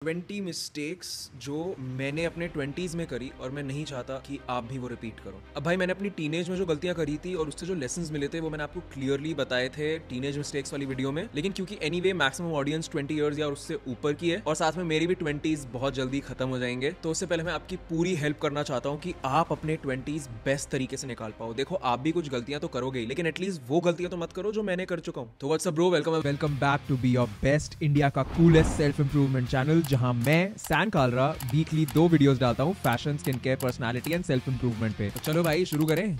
20 mistakes जो मैंने अपने 20s में करी और मैं नहीं चाहता कि आप भी वो रिपीट करो। अब भाई मैंने अपनी टीनेज में जो गलतियां करी थी और उससे जो लेसन्स मिले थे वो मैंने आपको क्लियरली बताए थे टीनेज मिस्टेक्स वाली वीडियो में। लेकिन क्योंकि एनीवे मैक्सिमम ऑडियंस 20 इयर्स या उससे ऊपर की है और साथ में मेरी भी 20s बहुत जल्दी खत्म हो जाएंगे, तो उससे पहले मैं आपकी पूरी हेल्प करना चाहता हूँ कि आप अपने 20s बेस्ट तरीके से निकाल पाओ। देखो आप भी कुछ गलतियां तो करोगे, लेकिन एटलीस्ट वो गलतियां तो मत करो जो मैंने कर चुका हूँ। तो what's up bro, welcome back to be your best India का कूलेस्ट सेल्फ इंप्रूवमेंट चैनल, जहां मैं सैन कालरा वीकली 2 वीडियोस डालता हूं fashion, skin care, personality and self improvement पे। तो चलो भाई शुरू करें।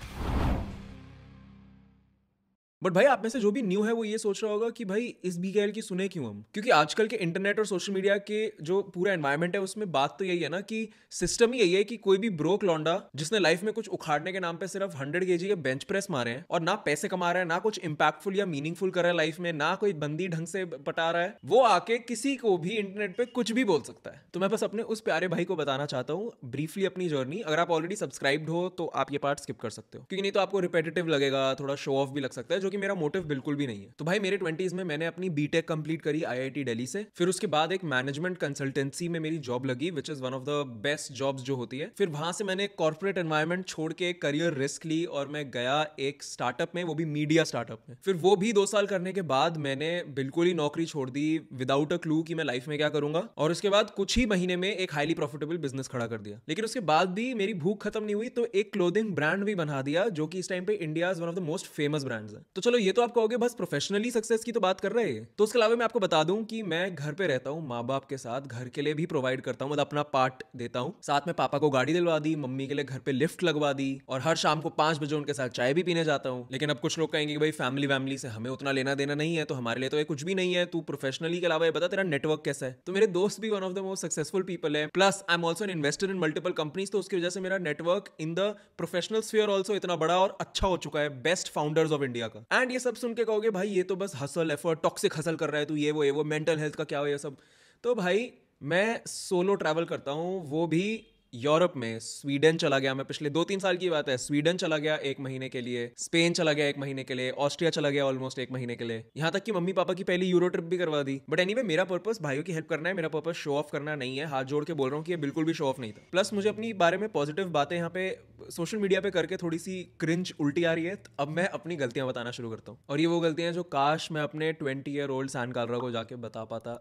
बट भाई आप में से जो भी न्यू है वो ये सोच रहा होगा कि भाई इस बीकेएल की सुने क्यों हम, क्योंकि आजकल के इंटरनेट और सोशल मीडिया के जो पूरा एनवायरनमेंट है उसमें बात तो यही है ना कि सिस्टम ही यही है कि कोई भी ब्रोक लौंडा जिसने लाइफ में कुछ उखाड़ने के नाम पे सिर्फ 100 kg के बेंच प्रेस मारे हैं और ना पैसे कमा रहा है, ना कुछ इंपैक्टफुल या मीनिंगफुल कर रहा है लाइफ में, ना कोई बंदी ढंग से पटा रहा है, वो आके किसी को भी इंटरनेट पे कुछ भी बोल सकता है। तो मैं बस अपने उस प्यारे भाई को बताना चाहता हूँ ब्रीफली अपनी जर्नी। अगर आप ऑलरेडी सब्सक्राइब्ड हो तो आप ये पार्ट स्किप कर सकते हो, क्योंकि नहीं तो आपको रिपेटिटिव लगेगा, थोड़ा शो ऑफ भी लग सकता है, जो कि मेरा मोटिव बिल्कुल भी नहीं है। तो भाई मेरे 20s में मैंने अपनी बीटेक कंप्लीट करी आईआईटी दिल्ली से। फिर उसके बाद एक मैनेजमेंट कंसल्टेंसी में मेरी जॉब लगी, which is one of the best jobs जो होती है। फिर वहां से मैंने कॉर्पोरेट एनवायरनमेंट छोड़ के करियर रिस्क ली और मैं गया एक स्टार्टअप में, वो भी मीडिया स्टार्टअप में। फिर वो भी 2 साल करने के बाद मैंने बिल्कुल ही नौकरी छोड़ दी विदाउट अ क्लू कि मैं लाइफ में क्या करूंगा, और उसके बाद कुछ ही महीने में एक हाईली प्रॉफिटेबल बिजनेस खड़ा कर दिया। लेकिन उसके बाद भी मेरी भूख खत्म नहीं हुई, तो एक क्लोथिंग ब्रांड भी बना दिया जो कि इस टाइम पे India one of the most famous brands है। तो चलो ये तो आप कहोगे बस प्रोफेशनली सक्सेस की तो बात कर रहे हैं, तो उसके अलावा मैं आपको बता दूं कि मैं घर पे रहता हूं माँ बाप के साथ, घर के लिए भी प्रोवाइड करता हूं, मतलब अपना पार्ट देता हूं। साथ में पापा को गाड़ी दिलवा दी, मम्मी के लिए घर पे लिफ्ट लगवा दी, और हर शाम को 5 बजे उनके साथ चाय भी पीने जाता हूं। लेकिन अब कुछ लोग कहेंगे कि भाई फैमिली वैमिली से हमें उतना लेना देना नहीं है, तो हमारे लिए तो ये कुछ भी नहीं है, तू प्रोफेशनली के अलावा ये बता तेरा नेटवर्क कैसा है। तो मेरे दोस्त भी one of the most successful people है, plus I am also an investor in multiple companies, तो उसकी वजह से मेरा network in the professional sphere also इतना बड़ा और अच्छा हो चुका है, बेस्ट फाउंडर्स ऑफ इंडिया का। एंड ये सब सुन के कहोगे भाई ये तो बस हसल एफर्ट टॉक्सिक हसल कर रहा है तू, ये वो मेंटल हेल्थ का क्या हो ये सब। तो भाई मैं सोलो ट्रैवल करता हूँ, वो भी यूरोप में। स्वीडन चला गया मैं, पिछले 2-3 साल की बात है। स्वीडन चला गया 1 महीने के लिए, स्पेन चला गया 1 महीने के लिए, ऑस्ट्रिया चला गया ऑलमोस्ट 1 महीने के लिए, यहाँ तक कि मम्मी पापा की पहली यूरो ट्रिप भी करवा दी। बट एनीवे मेरा पर्पस भाइयों की हेल्प करना है, मेरा पर्पस शो ऑफ करना नहीं है। हाथ जोड़ के बोल रहा हूँ कि ये बिल्कुल भी शो ऑफ नहीं था। प्लस मुझे अपनी बारे में पॉजिटिव बातें यहाँ पे सोशल मीडिया पे करके थोड़ी सी क्रिंज उल्टी आ रही है। तो अब मैं अपनी गलतियां बताना शुरू करता हूँ, और ये वो गलतियां जो काश मैं अपने 20-year-old सैन कालरा को जाके बता पाता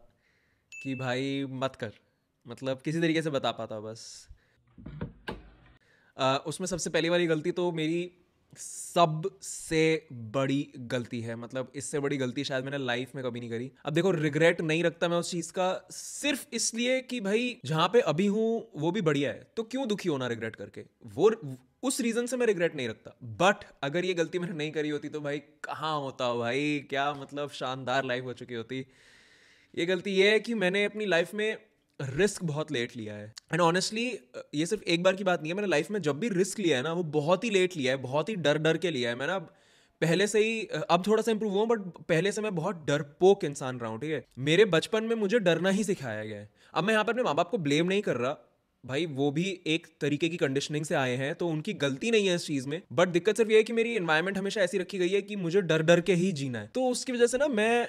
कि भाई मत कर, मतलब किसी तरीके से बता पाता बस। उसमें सबसे पहली वाली गलती तो मेरी सबसे बड़ी गलती है, मतलब इससे बड़ी गलती शायद मैंने लाइफ में कभी नहीं करी। अब देखो रिग्रेट नहीं रखता मैं उस चीज़ का, सिर्फ इसलिए कि भाई जहाँ पे अभी हूँ वो भी बढ़िया है, तो क्यों दुखी होना रिग्रेट करके, वो उस रीज़न से मैं रिग्रेट नहीं रखता। बट अगर ये गलती मैंने नहीं करी होती तो भाई कहाँ होता भाई, क्या मतलब शानदार लाइफ हो चुकी होती। ये गलती ये है कि मैंने अपनी लाइफ में रिस्क बहुत लेट लिया है। एंड ऑनेस्टली ये सिर्फ एक बार की बात नहीं है, मैंने लाइफ में जब भी रिस्क लिया है ना वो बहुत ही लेट लिया है, बहुत ही डर डर के लिया है। मैंने अब पहले से ही अब थोड़ा सा इंप्रूव हुआ, बट पहले से मैं बहुत डरपोक इंसान रहा हूँ, ठीक है। मेरे बचपन में मुझे डरना ही सिखाया गया है। अब मैं यहाँ पर अपने माँ बाप को ब्लेम नहीं कर रहा भाई, वो भी एक तरीके की कंडीशनिंग से आए हैं, तो उनकी गलती नहीं है इस चीज़ में। बट दिक्कत सिर्फ ये है कि मेरी एनवायरनमेंट हमेशा ऐसी रखी गई है कि मुझे डर डर के ही जीना है, तो उसकी वजह से ना मैं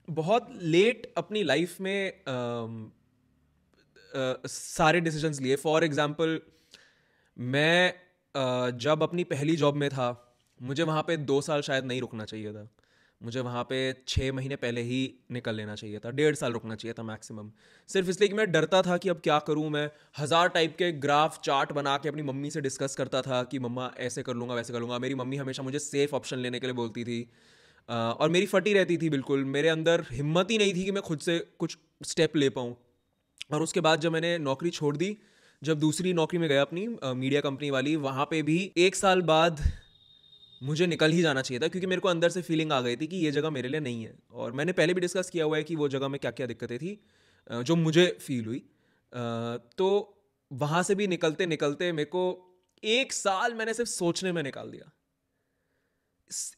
बहुत लेट अपनी लाइफ में सारे डिसीजंस लिए। फॉर एग्जांपल मैं जब अपनी पहली जॉब में था, मुझे वहाँ पे 2 साल शायद नहीं रुकना चाहिए था, मुझे वहाँ पे 6 महीने पहले ही निकल लेना चाहिए था, 1.5 साल रुकना चाहिए था मैक्सिमम। सिर्फ इसलिए कि मैं डरता था कि अब क्या करूँ। मैं 1000 टाइप के ग्राफ चार्ट बना के अपनी मम्मी से डिस्कस करता था कि मम्मा ऐसे कर लूँगा वैसे कर लूँगा। मेरी मम्मी हमेशा मुझे सेफ ऑप्शन लेने के लिए बोलती थी, और मेरी फटी रहती थी बिल्कुल, मेरे अंदर हिम्मत ही नहीं थी कि मैं खुद से कुछ स्टेप ले पाऊँ। और उसके बाद जब मैंने नौकरी छोड़ दी, जब दूसरी नौकरी में गया अपनी मीडिया कंपनी वाली, वहाँ पे भी 1 साल बाद मुझे निकल ही जाना चाहिए था, क्योंकि मेरे को अंदर से फीलिंग आ गई थी कि ये जगह मेरे लिए नहीं है। और मैंने पहले भी डिस्कस किया हुआ है कि वो जगह में क्या क्या दिक्कतें थी जो मुझे फील हुई। तो वहाँ से भी निकलते निकलते मेरे को 1 साल मैंने सिर्फ सोचने में निकाल दिया।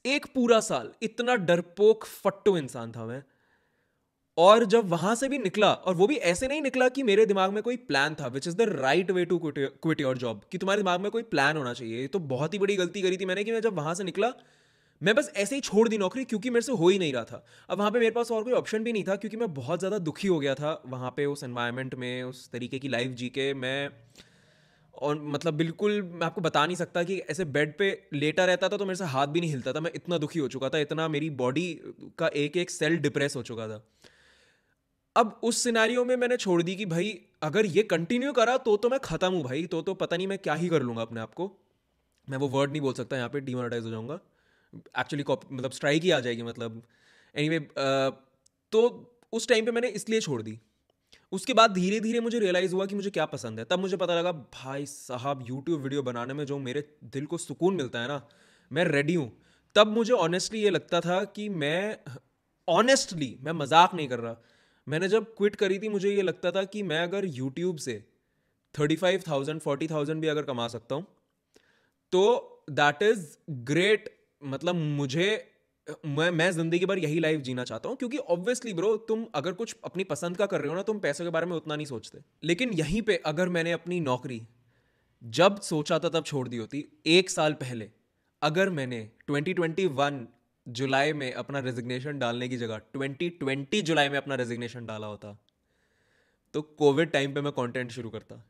एक पूरा साल, इतना डरपोक फट्टू इंसान था मैं। और जब वहां से भी निकला, और वो भी ऐसे नहीं निकला कि मेरे दिमाग में कोई प्लान था, which is the right way to quit your job, कि तुम्हारे दिमाग में कोई प्लान होना चाहिए। ये तो बहुत ही बड़ी गलती करी थी मैंने कि मैं जब वहां से निकला, मैं बस ऐसे ही छोड़ दी नौकरी क्योंकि मेरे से हो ही नहीं रहा था। अब वहाँ पे मेरे पास और कोई ऑप्शन भी नहीं था क्योंकि मैं बहुत ज़्यादा दुखी हो गया था वहाँ पे उस एनवायरनमेंट में, उस तरीके की लाइफ जी के मैं। और मतलब बिल्कुल मैं आपको बता नहीं सकता कि ऐसे बेड पे लेटा रहता था तो मेरे से हाथ भी नहीं हिलता था, मैं इतना दुखी हो चुका था, इतना मेरी बॉडी का एक एक सेल डिप्रेस हो चुका था। अब उस सिनेरियो में मैंने छोड़ दी कि भाई अगर ये कंटिन्यू करा तो मैं खत्म हूँ भाई, तो पता नहीं मैं क्या ही कर लूँगा अपने आप को। मैं वो वर्ड नहीं बोल सकता यहाँ पे, डिमोनेटाइज हो जाऊँगा एक्चुअली, मतलब स्ट्राइक ही आ जाएगी मतलब। एनीवे तो उस टाइम पे मैंने इसलिए छोड़ दी। उसके बाद धीरे धीरे मुझे रियलाइज़ हुआ कि मुझे क्या पसंद है। तब मुझे पता लगा भाई साहब यूट्यूब वीडियो बनाने में जो मेरे दिल को सुकून मिलता है ना, मैं रेडी हूँ। तब मुझे ऑनेस्टली ये लगता था कि मैं मजाक नहीं कर रहा, मैंने जब क्विट करी थी मुझे ये लगता था कि मैं अगर यूट्यूब से 35,000 40,000 भी अगर कमा सकता हूँ तो दैट इज ग्रेट। मतलब मैं जिंदगी भर यही लाइफ जीना चाहता हूँ क्योंकि ऑब्वियसली ब्रो तुम अगर कुछ अपनी पसंद का कर रहे हो ना, तुम पैसे के बारे में उतना नहीं सोचते। लेकिन यहीं पे अगर मैंने अपनी नौकरी जब सोचा था तब छोड़ दी होती, एक साल पहले अगर मैंने 2021 जुलाई में अपना रेजिग्नेशन डालने की जगह 2020 जुलाई में अपना रेजिग्नेशन डाला होता तो कोविड टाइम पे मैं कंटेंट शुरू करता।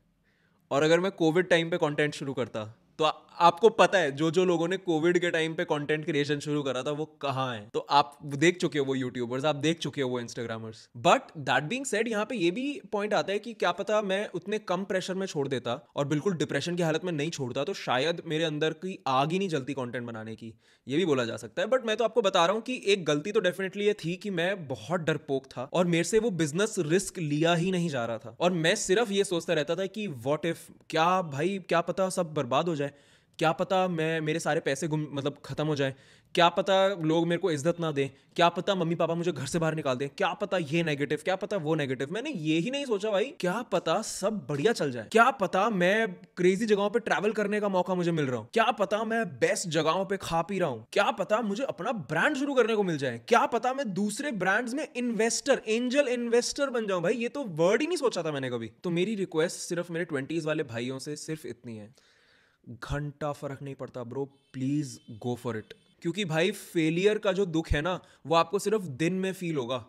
और अगर मैं कोविड टाइम पे कंटेंट शुरू करता तो आपको पता है जो लोगों ने कोविड के टाइम पे कंटेंट क्रिएशन शुरू करा था वो कहाँ है। तो आप देख चुके हो वो यूट्यूबर्स, आप देख चुके हो वो Instagrammers. But that being said यहाँ पे ये भी पॉइंट आता है कि क्या पता मैं उतने कम प्रेशर में छोड़ देता और बिल्कुल डिप्रेशन की हालत में नहीं छोड़ता तो शायद मेरे अंदर की आग ही नहीं जलती कंटेंट बनाने की, ये भी बोला जा सकता है। बट मैं तो आपको बता रहा हूँ कि एक गलती तो डेफिनेटली ये थी कि मैं बहुत डरपोक था और मेरे से वो बिजनेस रिस्क लिया ही नहीं जा रहा था। और मैं सिर्फ ये सोचता रहता था कि व्हाट इफ, क्या भाई क्या पता सब बर्बाद हो जाए, क्या पता मेरे सारे पैसे मतलब खत्म हो जाए, क्या पता लोग मेरे को इज्जत ना दें, क्या पता मम्मी पापा मुझे घर से बाहर निकाल दें, क्या पता ये नेगेटिव, क्या पता वो नेगेटिव। मैंने ये ही नहीं सोचा भाई क्या पता सब बढ़िया चल जाए, क्या पता मैं क्रेजी जगहों पे ट्रैवल करने का मौका मुझे मिल रहा हूँ, क्या पता मैं बेस्ट जगहों पे खा पी रहा हूँ, क्या पता मुझे अपना ब्रांड शुरू करने को मिल जाए, क्या पता मैं दूसरे ब्रांड्स में इन्वेस्टर, एंजल इन्वेस्टर बन जाऊं। भाई ये तो वर्ड ही नहीं सोचा था मैंने कभी। तो मेरी रिक्वेस्ट सिर्फ मेरे 20s वाले भाइयों से सिर्फ इतनी है, घंटा फर्क नहीं पड़ता bro, please go for it. क्योंकि भाई फेलियर का जो दुख है ना वो आपको सिर्फ दिन में फील होगा,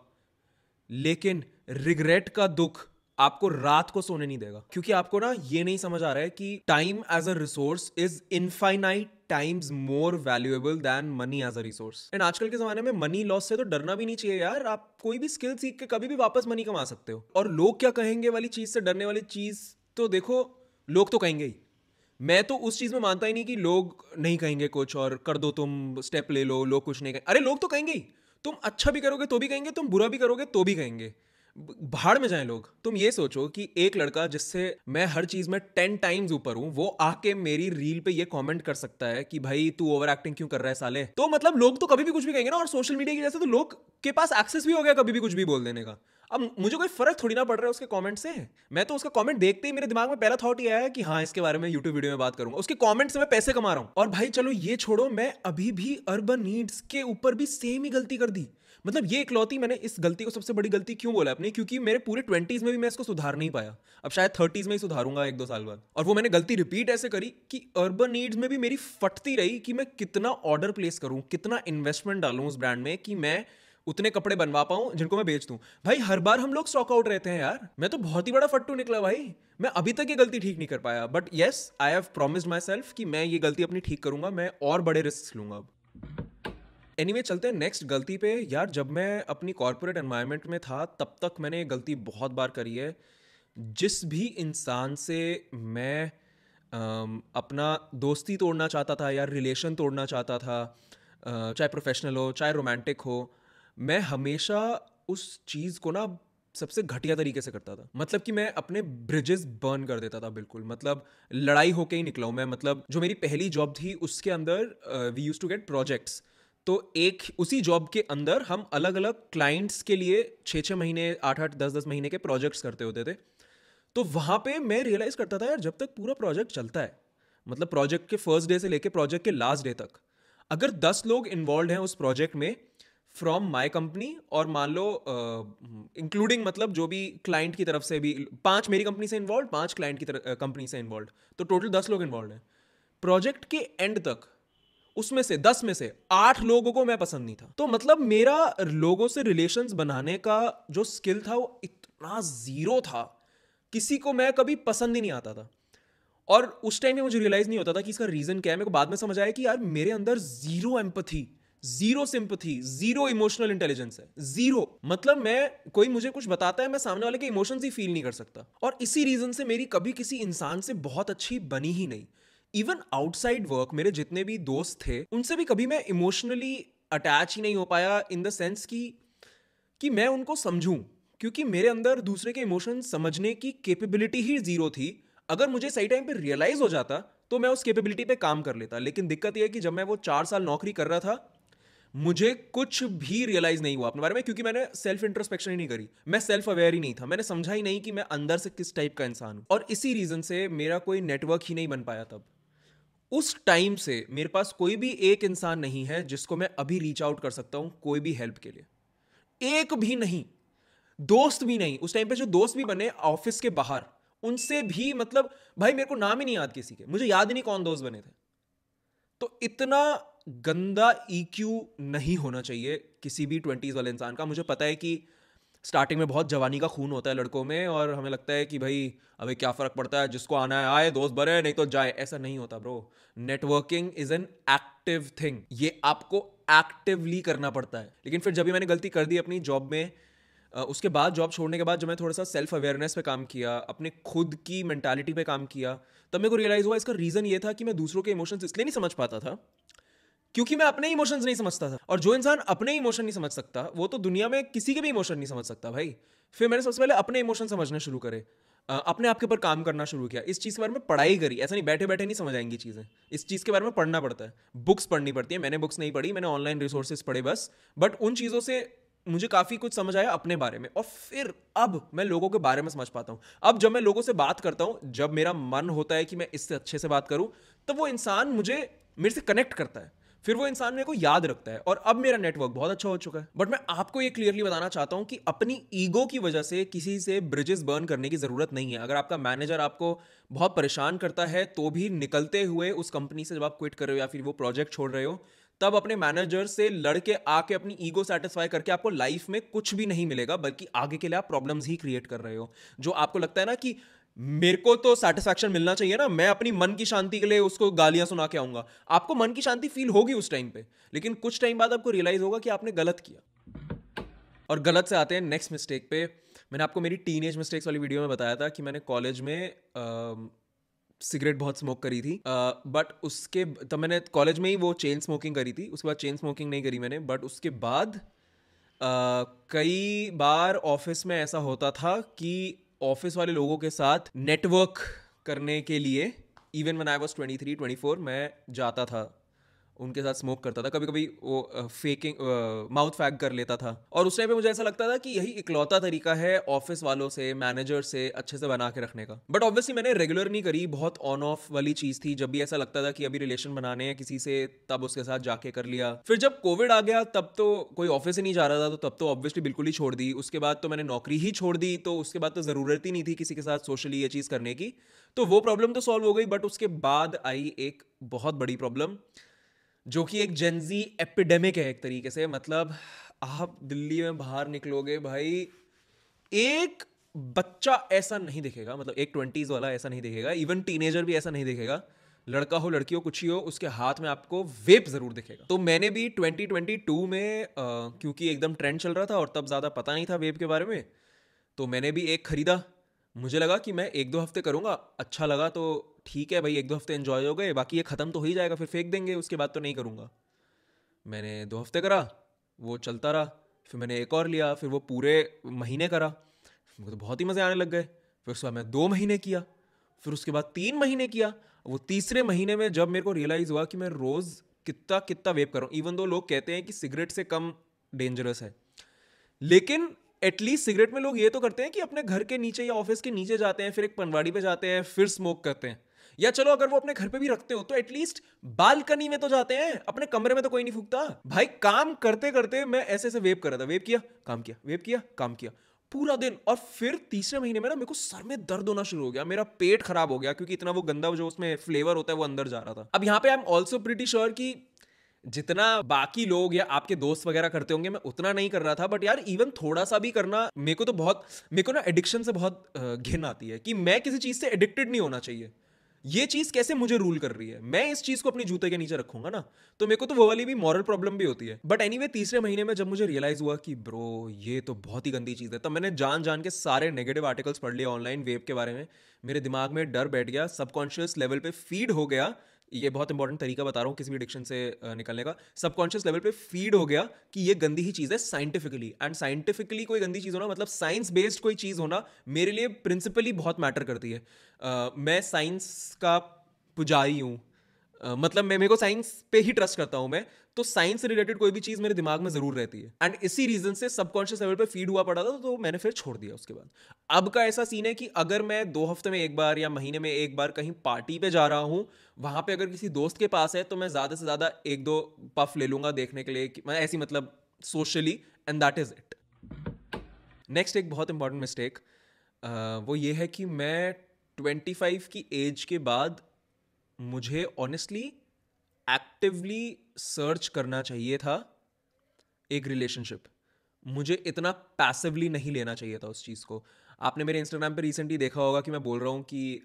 लेकिन रिग्रेट का दुख आपको रात को सोने नहीं देगा। क्योंकि आपको ना ये नहीं समझ आ रहा है कि time as a resource is infinite times more valuable than money as a resource. And आजकल के जमाने में मनी लॉस से तो डरना भी नहीं चाहिए यार, आप कोई भी स्किल सीख के कभी भी वापस मनी कमा सकते हो। और लोग क्या कहेंगे वाली चीज से डरने वाली चीज तो देखो, लोग तो कहेंगे ही। मैं तो उस चीज में मानता ही नहीं कि लोग नहीं कहेंगे कुछ और कर दो तुम स्टेप ले लो, लोग कुछ नहीं कहेंगे। अरे लोग तो कहेंगे ही, तुम अच्छा भी करोगे तो भी कहेंगे, तुम बुरा भी करोगे तो भी कहेंगे, भाड़ में जाए लोग। तुम ये सोचो कि एक लड़का जिससे मैं हर चीज में 10 टाइम्स ऊपर हूं वो आके मेरी रील पे ये कमेंट कर सकता है कि भाई तू ओवर एक्टिंग क्यों कर रहा है साले। तो मतलब लोग तो कभी भी कुछ भी कहेंगे ना, और सोशल मीडिया की वजह से तो लोग के पास एक्सेस भी हो गया कभी भी कुछ भी बोल देने का। अब मुझे कोई फर्क थोड़ी ना पड़ रहा है उसके कमेंट से। मैं तो उसका कमेंट देखते ही मेरे दिमाग में पहला थॉट ये आया कि हाँ इसके बारे में यूट्यूब वीडियो में बात करूंगा, उसके कमेंट से मैं पैसे कमा रहा हूं। और भाई चलो ये छोड़ो, मैं अभी भी अर्बन नीड्स के ऊपर भी सेम ही गलती कर दी। मतलब ये इकलौती, मैंने इस गलती को सबसे बड़ी गलती क्यों बोला अपनी, क्योंकि मेरे पूरे 20s में भी मैं इसको सुधार नहीं पाया, अब शायद 30s में ही सुधारूंगा 1-2 साल बाद। और वो मैंने गलती रिपीट ऐसे करी कि अर्बन नीड्स में भी मेरी फटती रही कि मैं कितना ऑर्डर प्लेस करूं, कितना इन्वेस्टमेंट डालूं उस ब्रांड में कि मैं उतने कपड़े बनवा पाऊं जिनको मैं बेच दूं। भाई हर बार हम लोग स्टॉक आउट रहते हैं यार, मैं तो बहुत ही बड़ा फट्टू निकला भाई। मैं अभी तक ये गलती ठीक नहीं कर पाया, but yes I have promised my self कि मैं ये गलती अपनी ठीक करूंगा, मैं और बड़े रिस्क लूंगा अब। एनीवे चलते हैं नेक्स्ट गलती पे। यार जब मैं अपनी कॉर्पोरेट एनवायरनमेंट में था तब तक मैंने ये गलती बहुत बार करी है। जिस भी इंसान से मैं अपना दोस्ती तोड़ना चाहता था या रिलेशन तोड़ना चाहता था, चाहे प्रोफेशनल हो चाहे रोमांटिक हो, मैं हमेशा उस चीज़ को ना सबसे घटिया तरीके से करता था। मतलब कि मैं अपने ब्रिजेस बर्न कर देता था बिल्कुल, मतलब लड़ाई होके ही निकला हूँ मैं। मतलब जो मेरी पहली जॉब थी उसके अंदर we used to get projects, तो एक उसी जॉब के अंदर हम अलग अलग क्लाइंट्स के लिए 6-6 महीने 8-8 10-10 महीने के प्रोजेक्ट्स करते होते थे। तो वहाँ पे मैं रियलाइज़ करता था यार जब तक पूरा प्रोजेक्ट चलता है, मतलब प्रोजेक्ट के फर्स्ट डे से लेके प्रोजेक्ट के लास्ट डे तक, अगर 10 लोग इन्वॉल्व हैं उस प्रोजेक्ट में फ्रॉम माई कंपनी, और मान लो इंक्लूडिंग मतलब जो भी क्लाइंट की तरफ से भी 5 मेरी कंपनी से इन्वॉल्व, 5 क्लाइंट की कंपनी से इन्वॉल्व, तो टोटल 10 लोग इन्वॉल्व हैं। प्रोजेक्ट के एंड तक उसमें से 10 में से 8 लोगों को मैं पसंद नहीं था। तो मतलब मेरा लोगों से रिलेशंस बनाने का जो स्किल था वो इतना जीरो था, किसी को मैं कभी पसंद ही नहीं आता था। और उस टाइम में मुझे रियलाइज नहीं होता था कि इसका रीजन क्या है। मेरे को बाद में समझ आया कि यार मेरे अंदर zero empathy, zero sympathy, zero emotional intelligence है, जीरो। मतलब मैं, कोई मुझे कुछ बताता है, मैं सामने वाले के इमोशंस ही फील नहीं कर सकता। और इसी रीजन से मेरी कभी किसी इंसान से बहुत अच्छी बनी ही नहीं। इवन आउटसाइड वर्क मेरे जितने भी दोस्त थे उनसे भी कभी मैं इमोशनली अटैच ही नहीं हो पाया, इन द सेंस कि मैं उनको समझूं, क्योंकि मेरे अंदर दूसरे के इमोशन समझने की कैपेबिलिटी ही जीरो थी। अगर मुझे सही टाइम पे रियलाइज हो जाता तो मैं उस कैपेबिलिटी पे काम कर लेता। लेकिन दिक्कत यह है कि जब मैं वो 4 साल नौकरी कर रहा था, मुझे कुछ भी रियलाइज नहीं हुआ अपने बारे में, क्योंकि मैंने सेल्फ इंट्रोस्पेक्शन ही नहीं करी, मैं सेल्फ अवेयर ही नहीं था, मैंने समझा ही नहीं कि मैं अंदर से किस टाइप का इंसान हूं। और इसी रीजन से मेरा कोई नेटवर्क ही नहीं बन पाया तब। उस टाइम से मेरे पास कोई भी एक इंसान नहीं है जिसको मैं अभी रीच आउट कर सकता हूं कोई भी हेल्प के लिए, एक भी नहीं। दोस्त भी नहीं। उस टाइम पे जो दोस्त भी बने ऑफिस के बाहर, उनसे भी मतलब भाई मेरे को नाम ही नहीं याद किसी के, मुझे याद ही नहीं कौन दोस्त बने थे। तो इतना गंदा ईक्यू नहीं होना चाहिए किसी भी 20s वाले इंसान का। मुझे पता है कि स्टार्टिंग में बहुत जवानी का खून होता है लड़कों में, और हमें लगता है कि भाई अबे क्या फर्क पड़ता है, जिसको आना है आए, दोस्त बने नहीं तो जाए। ऐसा नहीं होता bro. Networking is an active thing, ये आपको एक्टिवली करना पड़ता है। लेकिन फिर जब भी मैंने गलती कर दी अपनी जॉब में, उसके बाद जॉब छोड़ने के बाद जब मैं थोड़ा सा सेल्फ अवेयरनेस पे काम किया, अपने खुद की मेंटालिटी पे काम किया, तब मेरे को रियलाइज हुआ इसका रीजन ये था कि मैं दूसरों के इमोशंस इसलिए नहीं समझ पाता था क्योंकि मैं अपने इमोशंस नहीं समझता था। और जो इंसान अपने इमोशन नहीं समझ सकता वो तो दुनिया में किसी के भी इमोशन नहीं समझ सकता भाई। फिर मैंने सबसे पहले अपने इमोशन समझना शुरू करे, अपने आप के ऊपर काम करना शुरू किया, इस चीज़ के बारे में पढ़ाई करी। ऐसा नहीं बैठे बैठे नहीं समझ आएंगी चीज़ें, इस चीज़ के बारे में पढ़ना पड़ता है, बुक्स पढ़नी पड़ती है। मैंने बुक्स नहीं पढ़ी, मैंने ऑनलाइन रिसोर्सेज पढ़े बस, बट उन चीज़ों से मुझे काफ़ी कुछ समझ आया अपने बारे में। और फिर अब मैं लोगों के बारे में समझ पाता हूँ। अब जब मैं लोगों से बात करता हूँ, जब मेरा मन होता है कि मैं इससे अच्छे से बात करूँ, तब वो इंसान मेरे से कनेक्ट करता है, फिर वो इंसान मेरे को याद रखता है। और अब मेरा नेटवर्क बहुत अच्छा हो चुका है। बट मैं आपको ये क्लियरली बताना चाहता हूं कि अपनी ईगो की वजह से किसी से ब्रिजेस बर्न करने की जरूरत नहीं है। अगर आपका मैनेजर आपको बहुत परेशान करता है तो भी निकलते हुए उस कंपनी से जब आप क्विट कर रहे हो या फिर वो प्रोजेक्ट छोड़ रहे हो, तब अपने मैनेजर से लड़के आके अपनी ईगो सेटिस्फाई करके आपको लाइफ में कुछ भी नहीं मिलेगा, बल्कि आगे के लिए आप प्रॉब्लम्स ही क्रिएट कर रहे हो। जो आपको लगता है ना कि मेरे को तो सेटिस्फैक्शन मिलना चाहिए ना, मैं अपनी मन की शांति के लिए उसको गालियां सुना के आऊंगा, आपको मन की शांति फील होगी उस टाइम पे, लेकिन कुछ टाइम बाद आपको रियलाइज होगा कि आपने गलत किया। और गलत से आते हैं नेक्स्ट मिस्टेक पे। मैंने आपको मेरी टीनेज मिस्टेक्स वाली वीडियो में बताया था कि मैंने कॉलेज में सिगरेट बहुत स्मोक करी थी, बट उसके तब मैंने कॉलेज में ही वो चेन स्मोकिंग करी थी, उसके बाद चेन स्मोकिंग नहीं करी मैंने। बट उसके बाद कई बार ऑफिस में ऐसा होता था कि ऑफिस वाले लोगों के साथ नेटवर्क करने के लिए, इवन व्हेन आई वाज 23 24, मैं जाता था उनके साथ, स्मोक करता था, कभी कभी वो फेकिंग माउथ फैग कर लेता था। और उस टाइम पे मुझे ऐसा लगता था कि यही इकलौता तरीका है ऑफिस वालों से, मैनेजर से अच्छे से बना के रखने का। बट ऑब्वियसली मैंने रेगुलर नहीं करी, बहुत ऑन ऑफ वाली चीज़ थी। जब भी ऐसा लगता था कि अभी रिलेशन बनाने हैं किसी से, तब उसके साथ जाके कर लिया। फिर जब कोविड आ गया तब तो कोई ऑफिस ही नहीं जा रहा था, तो तब तो ऑब्वियसली बिल्कुल ही छोड़ दी। उसके बाद तो मैंने नौकरी ही छोड़ दी, तो उसके बाद तो ज़रूरत ही नहीं थी किसी के साथ सोशली ये चीज़ करने की, तो वो प्रॉब्लम तो सॉल्व हो गई। बट उसके बाद आई एक बहुत बड़ी प्रॉब्लम, जो कि एक जेंजी एपिडेमिक है एक तरीके से। मतलब आप दिल्ली में बाहर निकलोगे भाई, एक बच्चा ऐसा नहीं दिखेगा, मतलब एक 20s वाला ऐसा नहीं दिखेगा, इवन टीनेजर भी ऐसा नहीं दिखेगा, लड़का हो लड़की हो कुछ ही हो, उसके हाथ में आपको वेप जरूर दिखेगा। तो मैंने भी 2022 में क्योंकि एकदम ट्रेंड चल रहा था और तब ज़्यादा पता नहीं था वेप के बारे में, तो मैंने भी एक खरीदा। मुझे लगा कि मैं 1-2 हफ्ते करूँगा, अच्छा लगा तो ठीक है भाई, 1-2 हफ्ते एंजॉय हो गए, बाकी ये ख़त्म तो हो ही जाएगा, फिर फेंक देंगे, उसके बाद तो नहीं करूँगा। मैंने 2 हफ्ते करा, वो चलता रहा। फिर मैंने एक और लिया, फिर वो पूरे महीने करा, मुझे तो बहुत ही मज़े आने लग गए। फिर उसके बाद मैं 2 महीने किया, फिर उसके बाद 3 महीने किया। वो तीसरे महीने में जब मेरे को रियलाइज़ हुआ कि मैं रोज़ कितना कितना वेप कर रहा हूँ, इवन दो लोग कहते हैं कि सिगरेट से कम डेंजरस है, लेकिन एटलीस्ट सिगरेट में लोग ये तो करते हैं कि अपने घर के नीचे या ऑफिस के नीचे जाते हैं, फिर एक पनवाड़ी पे जाते हैं, फिर स्मोक करते हैं। या चलो अगर वो अपने घर पे भी रखते हो तो एटलीस्ट बालकनी में तो जाते हैं, अपने कमरे में तो कोई नहीं फूकता भाई। काम करते करते मैं ऐसे ऐसे वेप कर रहा था, वेप किया काम किया, वेप किया काम किया पूरा दिन। और फिर तीसरे महीने में ना मेरे को सर में दर्द होना शुरू हो गया, मेरा पेट खराब हो गया, क्योंकि इतना वो गंदा जो उसमें फ्लेवर होता है वो अंदर जा रहा था। अब यहाँ पे आई एम ऑल्सो प्रीटी श्योर कि जितना बाकी लोग या आपके दोस्त वगैरह करते होंगे मैं उतना नहीं कर रहा था, बट यार इवन थोड़ा सा भी करना मेरे को ना एडिक्शन से बहुत घिन आती है कि मैं किसी चीज़ से एडिक्टेड नहीं होना चाहिए। ये चीज़ कैसे मुझे रूल कर रही है, मैं इस चीज़ को अपने जूते के नीचे रखूंगा ना, तो मेरे को तो वो वाली भी मॉरल प्रॉब्लम भी होती है। बट एनीवे तीसरे महीने में जब मुझे रियलाइज हुआ कि ब्रो ये तो बहुत ही गंदी चीज़ है, तब मैंने जान जान के सारे नेगेटिव आर्टिकल्स पढ़ लिए ऑनलाइन वेब के बारे में। मेरे दिमाग में डर बैठ गया, सबकॉन्शियस लेवल पे फीड हो गया। ये बहुत इंपॉर्टेंट तरीका बता रहा हूँ किसी भी एडिक्शन से निकलने का। सबकॉन्शियस लेवल पे फीड हो गया कि ये गंदी ही चीज़ है साइंटिफिकली, एंड साइंटिफिकली कोई गंदी चीज़ होना मतलब साइंस बेस्ड कोई चीज़ होना मेरे लिए प्रिंसिपली बहुत मैटर करती है। मैं साइंस का पुजारी हूँ। मतलब मैं मेरे को साइंस पे ही ट्रस्ट करता हूँ मैं, तो साइंस से रिलेटेड कोई भी चीज़ मेरे दिमाग में ज़रूर रहती है, एंड इसी रीज़न से सबकॉन्शियस लेवल पे फीड हुआ पड़ा था, तो मैंने फिर छोड़ दिया उसके बाद। अब का ऐसा सीन है कि अगर मैं 2 हफ्ते में एक बार या महीने में एक बार कहीं पार्टी पे जा रहा हूँ, वहाँ पे अगर किसी दोस्त के पास है तो मैं ज़्यादा से ज़्यादा 1-2 पफ ले लूँगा देखने के लिए, मैं ऐसी मतलब socially, and that is it. Next एक बहुत इंपॉर्टेंट मिस्टेक वो ये है कि मैं 25 की एज के बाद मुझे ऑनेस्टली एक्टिवली सर्च करना चाहिए था एक रिलेशनशिप। मुझे इतना पैसिवली नहीं लेना चाहिए था उस चीज़ को। आपने मेरे इंस्टाग्राम पे रिसेंटली देखा होगा कि मैं बोल रहा हूँ कि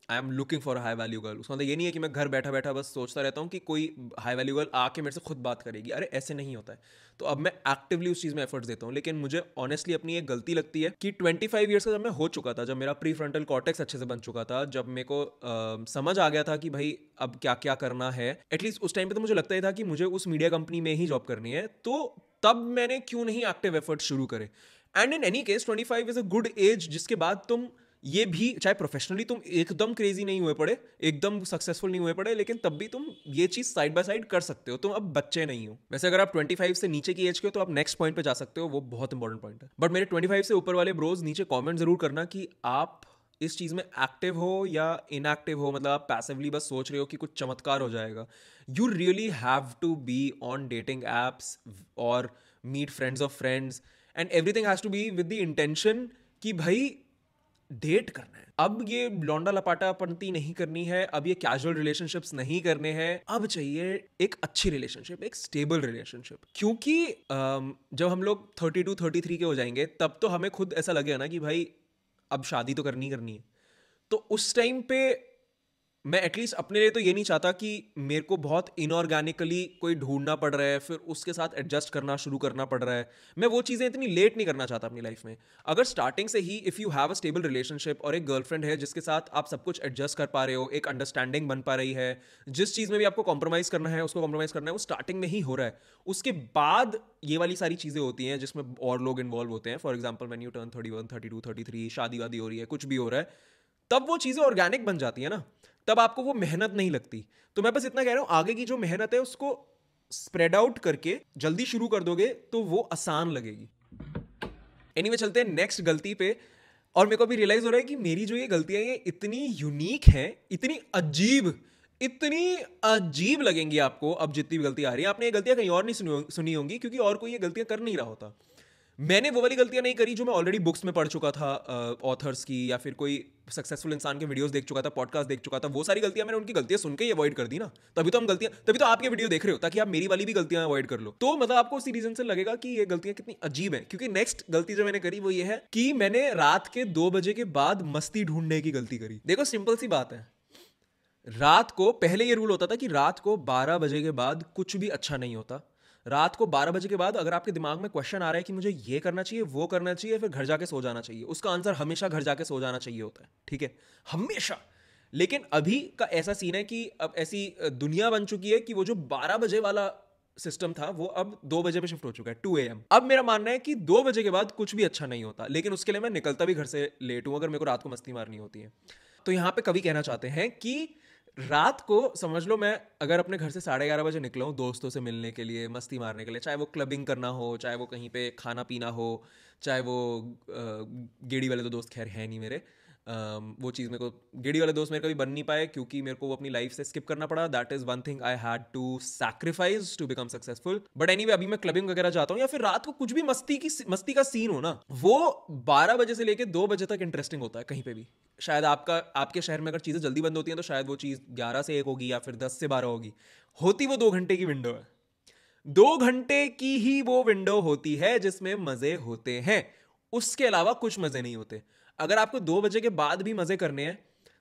I am looking for a high value girl. उसका मतलब ये नहीं है कि मैं घर बैठा बैठा बस सोचता रहता हूँ कि कोई हाई वैल्यू गर्ल आके मेरे से खुद बात करेगी, अरे ऐसे नहीं होता है। तो अब मैं एक्टिवली उस चीज़ में एफर्ट्स देता हूँ, लेकिन मुझे ऑनेस्टली अपनी एक गलती लगती है कि 25 ईयर्स का जब मैं हो चुका था, जब मेरा प्री फ्रंटल कॉर्टेक्स अच्छे से बन चुका था, जब मेरे को समझ आ गया था कि भाई अब क्या क्या करना है, एटलीस्ट उस टाइम पे तो मुझे लगता ही था कि मुझे उस मीडिया कंपनी में ही जॉब करनी है, तो तब मैंने क्यों नहीं एक्टिव एफर्ट शुरू करे। And in any case 25 is a good age जिसके बाद तुम ये भी चाहे प्रोफेशनली तुम एकदम क्रेजी नहीं हुए पड़े, एकदम सक्सेसफुल नहीं हुए पड़े, लेकिन तब भी तुम ये चीज साइड बाय साइड कर सकते हो, तुम अब बच्चे नहीं हो। वैसे अगर आप 25 से नीचे की एज के हो तो आप नेक्स्ट पॉइंट पे जा सकते हो, वो बहुत इंपॉर्टेंट पॉइंट है। बट मेरे 25 से ऊपर वाले ब्रोज नीचे कमेंट जरूर करना कि आप इस चीज में एक्टिव हो या इनएक्टिव हो, मतलब आप पैसिवली बस सोच रहे हो कि कुछ चमत्कार हो जाएगा। You really have to be on dating apps और meet friends of friends, and everything has to be with the intention कि भाई डेट करना है। अब ये लौंडा लपाटापंती नहीं करनी है, अब ये कैजुअल रिलेशनशिप्स नहीं करने हैं, अब चाहिए एक अच्छी रिलेशनशिप, एक स्टेबल रिलेशनशिप। क्योंकि जब हम लोग 32-33 के हो जाएंगे तब तो हमें खुद ऐसा लगेगा ना कि भाई अब शादी तो करनी करनी है। तो उस टाइम पे मैं एटलीस्ट अपने लिए तो ये नहीं चाहता कि मेरे को बहुत इनऑर्गेनिकली कोई ढूंढना पड़ रहा है, फिर उसके साथ एडजस्ट करना शुरू करना पड़ रहा है। मैं वो चीज़ें इतनी लेट नहीं करना चाहता अपनी लाइफ में। अगर स्टार्टिंग से ही if you have a stable relationship और एक गर्लफ्रेंड है जिसके साथ आप सब कुछ एडजस्ट कर पा रहे हो, एक अंडरस्टैंडिंग बन पा रही है, जिस चीज़ में भी आपको कॉम्प्रोमाइज़ करना है उसको कॉम्प्रोमाइज़ करना है, वो स्टार्टिंग में ही हो रहा है, उसके बाद ये वाली सारी चीज़ें होती हैं जिसमें और लोग इन्वॉल्व होते हैं। For example when U turn 31, 32, 33, शादी वादी हो रही है, कुछ भी हो रहा है, तब वो चीज़ें ऑर्गेनिक बन जाती है ना, तब आपको वो मेहनत नहीं लगती। तो मैं बस इतना कह रहा हूँ, आगे की जो मेहनत है उसको स्प्रेड आउट करके जल्दी शुरू कर दोगे तो वो आसान लगेगी। एनीवे चलते हैं नेक्स्ट गलती पे। और मेरे को अभी रियलाइज हो रहा है कि मेरी जो ये गलतियां ये इतनी यूनिक हैं, इतनी अजीब लगेंगी आपको अब जितनी भी गलतियां आ रही है। आपने ये गलतियां कहीं और नहीं सुनी होंगी क्योंकि और कोई ये गलतियां कर नहीं रहा होता। मैंने वो वाली गलतियां नहीं करी जो मैं ऑलरेडी बुक्स में पढ़ चुका था ऑथर्स की, या फिर कोई सक्सेसफुल इंसान के वीडियोस देख चुका था, पॉडकास्ट देख चुका था। वो सारी गलतियां मैंने उनकी गलतियां सुन के ही अवॉइड कर दी ना। तभी तो आपके वीडियो देख रहे हो, ताकि आप मेरी वाली भी गलतियां अवॉइड कर लो। तो मतलब आपको उसी रीजन से लगेगा कि ये गलतियां कितनी अजीब है। क्योंकि नेक्स्ट गलती जो मैंने करी वो ये है कि मैंने रात के 2 बजे के बाद मस्ती ढूंढने की गलती करी। देखो सिंपल सी बात है, रात को पहले ये रूल होता था कि रात को 12 बजे के बाद कुछ भी अच्छा नहीं होता। रात को 12 बजे के बाद अगर आपके दिमाग में क्वेश्चन आ रहा है कि मुझे ये करना चाहिए, वो करना चाहिए, फिर घर जाके सो जाना चाहिए, उसका आंसर हमेशा घर जाके सो जाना चाहिए होता है, ठीक है, हमेशा। लेकिन अभी का ऐसा सीन है कि अब ऐसी दुनिया बन चुकी है कि वो जो 12 बजे वाला सिस्टम था वो अब 2 बजे पे शिफ्ट हो चुका है, 2 AM। अब मेरा मानना है कि 2 बजे के बाद कुछ भी अच्छा नहीं होता, लेकिन उसके लिए मैं निकलता भी घर से लेट हूं अगर मेरे को रात को मस्ती मारनी होती है। तो यहाँ पे कवि कहना चाहते हैं कि रात को समझ लो, मैं अगर अपने घर से 11:30 बजे निकला हूँ दोस्तों से मिलने के लिए, मस्ती मारने के लिए, चाहे वो क्लबिंग करना हो, चाहे वो कहीं पे खाना पीना हो, चाहे वो गेड़ी वाले तो दोस्त खैर है नहीं मेरे, वो चीज़ मेरे को गिडी वाले दोस्त मेरे कभी बन नहीं पाए क्योंकि मेरे को वो अपनी लाइफ से स्किप करना पड़ा. That is one thing I had to sacrifice to become successful. But anyway अभी मैं क्लबिंग वगैरह जाता हूँ या फिर रात को कुछ भी मस्ती का सीन हो ना, वो 12 बजे से लेके 2 बजे तक इंटरेस्टिंग होता है कहीं पे भी. शायद आपके शहर में अगर चीज़ें जल्दी बंद होती हैं तो शायद वो चीज़ 11 से 1 होगी या फिर 10 से 12 होगी. होती वो 2 घंटे की विंडो है. 2 घंटे की ही वो विंडो होती है जिसमें मजे होते हैं. उसके अलावा कुछ मजे नहीं होते. अगर आपको 2 बजे के बाद भी मजे करने हैं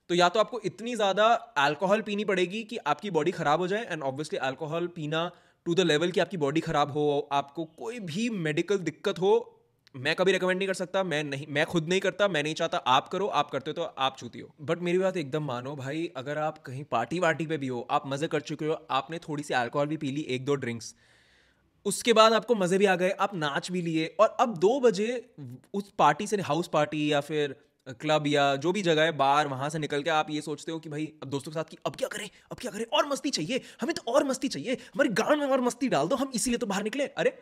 तो या तो आपको इतनी ज्यादा अल्कोहल पीनी पड़ेगी कि आपकी बॉडी खराब हो जाए. एंड ऑब्वियसली अल्कोहल पीना टू द लेवल कि आपकी बॉडी खराब हो, आपको कोई भी मेडिकल दिक्कत हो, मैं कभी रिकमेंड नहीं कर सकता. मैं खुद नहीं करता, मैं नहीं चाहता आप करो. आप करते हो तो आप चूती हो. बट मेरी बात एकदम मानो भाई, अगर आप कहीं पार्टी वार्टी पे भी हो, आप मजे कर चुके हो, आपने थोड़ी सी अल्कोहल भी पी ली, 1-2 ड्रिंक्स, उसके बाद आपको मजे भी आ गए, आप नाच भी लिए, और अब 2 बजे उस पार्टी से, हाउस पार्टी या फिर क्लब या जो भी जगह है बार, वहां से निकल के आप ये सोचते हो कि भाई अब दोस्तों के साथ कि अब क्या करें, और मस्ती चाहिए हमें, तो और मस्ती चाहिए, हमारे गांव में और मस्ती डाल दो, हम इसीलिए तो बाहर निकले. अरे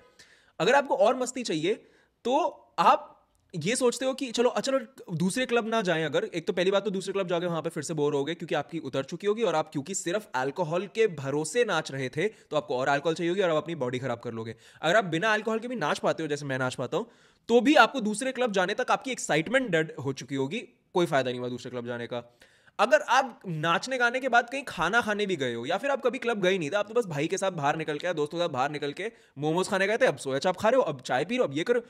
अगर आपको और मस्ती चाहिए तो आप ये सोचते हो कि चलो दूसरे क्लब ना जाएं. अगर एक तो पहली बात तो दूसरे क्लब जाके वहां पे फिर से बोर हो गए क्योंकि आपकी उतर चुकी होगी, और आप क्योंकि सिर्फ अल्कोहल के भरोसे नाच रहे थे तो आपको और अल्कोहल चाहिए होगी और आप अपनी बॉडी खराब कर लोगे. अगर आप बिना अल्कोहल के भी नाच पाते हो जैसे मैं नाच पाता हूं, तो भी आपको दूसरे क्लब जाने तक आपकी एक्साइटमेंट डेड हो चुकी होगी. कोई फायदा नहीं हुआ दूसरे क्लब जाने का. अगर आप नाचने गाने के बाद कहीं खाना खाने भी गए हो या फिर आप कभी क्लब गए नहीं थे, आप तो बस भाई के साथ बाहर निकल के, दोस्तों के साथ बाहर निकल के मोमोज खाने गए थे, अब सोया चाप खा रहे हो, अब चाय पी रहे हो, अब ये करो,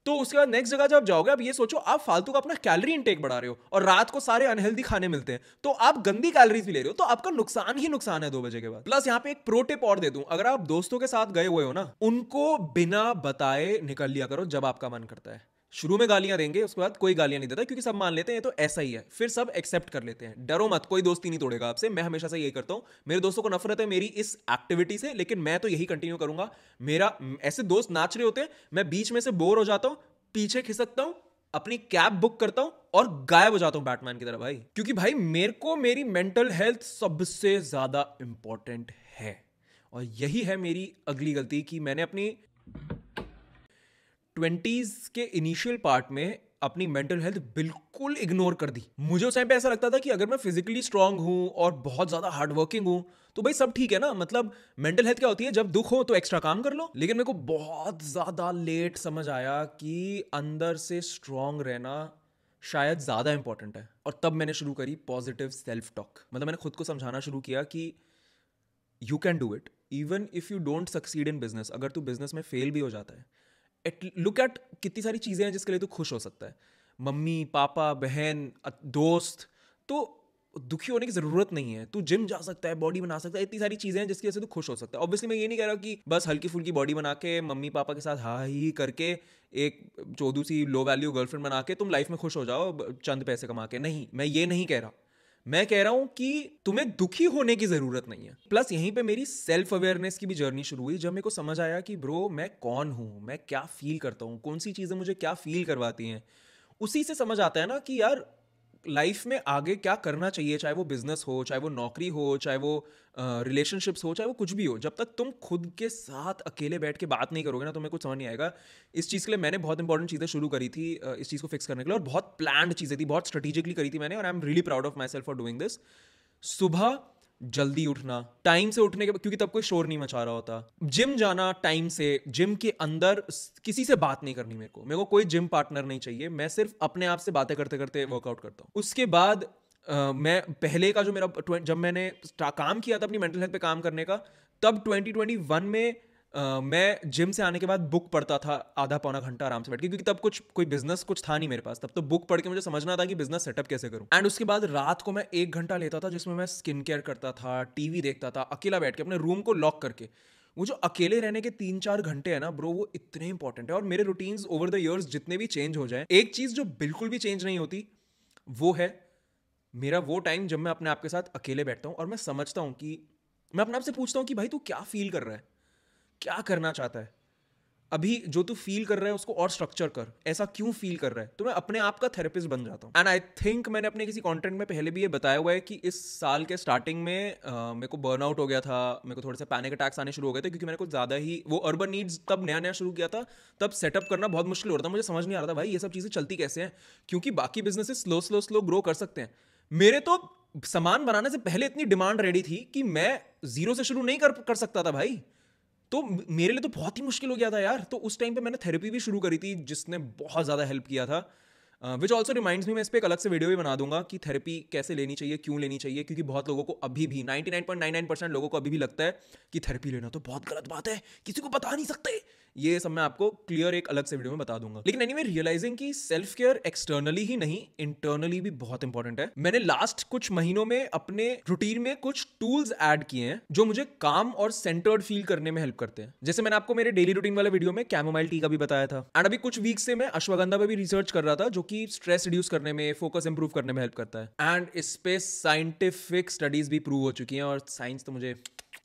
तो उसके बाद नेक्स्ट जगह जब जाओगे आप ये सोचो आप फालतू का अपना कैलोरी इनटेक बढ़ा रहे हो और रात को सारे अनहेल्दी खाने मिलते हैं, तो आप गंदी कैलोरीज भी ले रहे हो, तो आपका नुकसान ही नुकसान है 2 बजे के बाद. प्लस यहाँ पे एक प्रो टिप और दे दूं, अगर आप दोस्तों के साथ गए हुए हो ना, उनको बिना बताए निकल लिया करो जब आपका मन करता है. शुरू में गालियां देंगे, उसके बाद कोई गालियां नहीं देता क्योंकि सब मान लेते हैं ये तो ऐसा ही है, फिर सब एक्सेप्ट कर लेते हैं. डरो मत, कोई दोस्ती नहीं तोड़ेगा आपसे. मैं हमेशा से यही करता हूं. मेरे दोस्तों को नफरत है मेरी इस एक्टिविटी से, लेकिन मैं तो यही कंटिन्यू करूंगा. मेरा ऐसे दोस्त नाच रहे होते हैं, मैं बीच में से बोर हो जाता हूं, पीछे खिसकता हूं, अपनी कैब बुक करता हूं और गायब हो जाता हूं बैटमैन की तरह भाई. क्योंकि भाई मेरे को मेरी मेंटल हेल्थ सबसे ज्यादा इंपॉर्टेंट है. और यही है मेरी अगली गलती कि मैंने अपनी 20s के इनिशियल पार्ट में अपनी मेंटल हेल्थ बिल्कुल इग्नोर कर दी. मुझे उस टाइम पे ऐसा लगता था कि अगर मैं फिजिकली स्ट्रांग हूं और बहुत ज्यादा हार्ड वर्किंग हूं तो भाई सब ठीक है ना. मतलब मेंटल हेल्थ क्या होती है, जब दुख हो तो एक्स्ट्रा काम कर लो. लेकिन मेरे को बहुत ज्यादा लेट समझ आया कि अंदर से स्ट्रांग रहना शायद ज्यादा इंपॉर्टेंट है. और तब मैंने शुरू करी पॉजिटिव सेल्फ टॉक. मतलब मैंने खुद को समझाना शुरू किया कि you can do it even if you don't succeed in business. अगर तू बिजनेस में फेल भी हो जाता है, लुक एट कितनी सारी चीज़ें हैं जिसके लिए तू खुश हो सकता है. मम्मी पापा बहन दोस्त, तो दुखी होने की ज़रूरत नहीं है. तू जिम जा सकता है, बॉडी बना सकता है, इतनी सारी चीज़ें हैं जिसकी वजह से तू खुश हो सकता है. ऑब्वियसली मैं ये नहीं कह रहा कि बस हल्की फुल्की बॉडी बना के मम्मी पापा के साथ हाँ ही करके एक चौधू सी लो वैल्यू गर्लफ्रेंड बना के तुम लाइफ में खुश हो जाओ चंद पैसे कमा के. नहीं, मैं ये नहीं कह रहा. मैं कह रहा हूं कि तुम्हें दुखी होने की जरूरत नहीं है. प्लस यहीं पे मेरी सेल्फ अवेयरनेस की भी जर्नी शुरू हुई जब मेरे को समझ आया कि ब्रो मैं कौन हूं, मैं क्या फील करता हूं, कौन सी चीजें मुझे क्या फील करवाती हैं. उसी से समझ आता है ना कि यार लाइफ में आगे क्या करना चाहिए, चाहे वो बिजनेस हो, चाहे वो नौकरी हो, चाहे वो रिलेशनशिप्स हो, चाहे वो कुछ भी हो. जब तक तुम खुद के साथ अकेले बैठ के बात नहीं करोगे ना, तुम्हें कुछ समझ नहीं आएगा. इस चीज़ के लिए मैंने बहुत इंपॉर्टेंट चीज़ें शुरू करी थी इस चीज़ को फिक्स करने के लिए, और बहुत प्लान्ड चीज़ें थी, बहुत स्ट्रेटेजिकली करी थी मैंने, और I am really proud of my self for doing this. सुबह जल्दी उठना, टाइम से उठने के, क्योंकि तब कोई शोर नहीं मचा रहा होता. जिम जाना टाइम से, जिम के अंदर किसी से बात नहीं करनी. मेरे को कोई जिम पार्टनर नहीं चाहिए. मैं सिर्फ अपने आप से बातें करते करते वर्कआउट करता हूँ. उसके बाद मैं पहले का जो मेरा जब मैंने काम किया था अपनी मेंटल हेल्थ पे काम करने का, तब 2021 में मैं जिम से आने के बाद बुक पढ़ता था आधा पौना घंटा आराम से बैठ के, क्योंकि तब कोई बिजनेस कुछ था नहीं मेरे पास. तब तो बुक पढ़ के मुझे समझना था कि बिजनेस सेटअप कैसे करूं. एंड उसके बाद रात को मैं 1 घंटा लेता था जिसमें मैं स्किन केयर करता था, टीवी देखता था, अकेला बैठ के अपने रूम को लॉक करके. वो जो अकेले रहने के 3-4 घंटे है ना ब्रो, वो इतने इंपॉर्टेंट है. और मेरे रूटीन्स ओवर द ईयर्स जितने भी चेंज हो जाए, एक चीज जो बिल्कुल भी चेंज नहीं होती वो है मेरा वो टाइम जब मैं अपने आप के साथ अकेले बैठता हूँ और मैं समझता हूँ कि मैं अपने आप से पूछता हूँ कि भाई तू क्या फील कर रहा है, क्या करना चाहता है. अभी जो तू फील कर रहा है उसको और स्ट्रक्चर कर, ऐसा क्यों फील कर रहा है, तो मैं अपने आप का थेरेपिस्ट बन जाता हूँ। एंड आई थिंक मैंने अपने किसी कंटेंट में पहले भी ये बताया हुआ है कि इस साल के स्टार्टिंग में मेरे को बर्नआउट हो गया था, मेरे को थोड़े से पैनिक अटैक्स आने शुरू हो गए थे, क्योंकि मैंने कुछ ज़्यादा ही वो अर्बन नीड्स तब नया नया शुरू किया था, तब सेटअप करना बहुत मुश्किल हो रहा था, मुझे समझ नहीं आ रहा था भाई ये सब चीज़ें चलती कैसे हैं, क्योंकि बाकी बिजनेसेस स्लो ग्रो कर सकते हैं, मेरे तो सामान बनाने से पहले इतनी डिमांड रेडी थी कि मैं जीरो से शुरू नहीं कर सकता था भाई, तो मेरे लिए तो बहुत ही मुश्किल हो गया था यार। तो उस टाइम पे मैंने थेरेपी भी शुरू करी थी जिसने बहुत ज़्यादा हेल्प किया था, विच ऑल्सो रिमाइंड्स मी, मैं इस पर एक अलग से वीडियो भी बना दूंगा कि थेरेपी कैसे लेनी चाहिए, क्यों लेनी चाहिए, क्योंकि बहुत लोगों को अभी भी 99.99% लोगों को अभी भी लगता है कि थेरेपी लेना तो बहुत गलत बात है, किसी को बता नहीं सकते, ये सब मैं आपको क्लियर एक अलग से वीडियो में बता दूंगा। लेकिन एनीवे रियलाइजिंग कि सेल्फ केयर एक्सटर्नली ही नहीं इंटरनली भी बहुत इंपॉर्टेंट है। मैंने लास्ट कुछ महीनों में अपने रूटीन में कुछ टूल्स ऐड किए हैं जो मुझे काम और सेंटर्ड फील करने में हेल्प करते हैं। जैसे मैंने आपको मेरे डेली रूटीन वाले वीडियो में कैमोमाइल टी का भी बताया था, एंड अभी कुछ वीक से मैं अश्वगंधा पे भी रिसर्च कर रहा था जो कि स्ट्रेस रिड्यूस करने में, फोकस इंप्रूव करने में हेल्प करता है, एंड इस पे साइंटिफिक स्टडीज भी प्रूव हो चुकी हैं, और साइंस तो मुझे,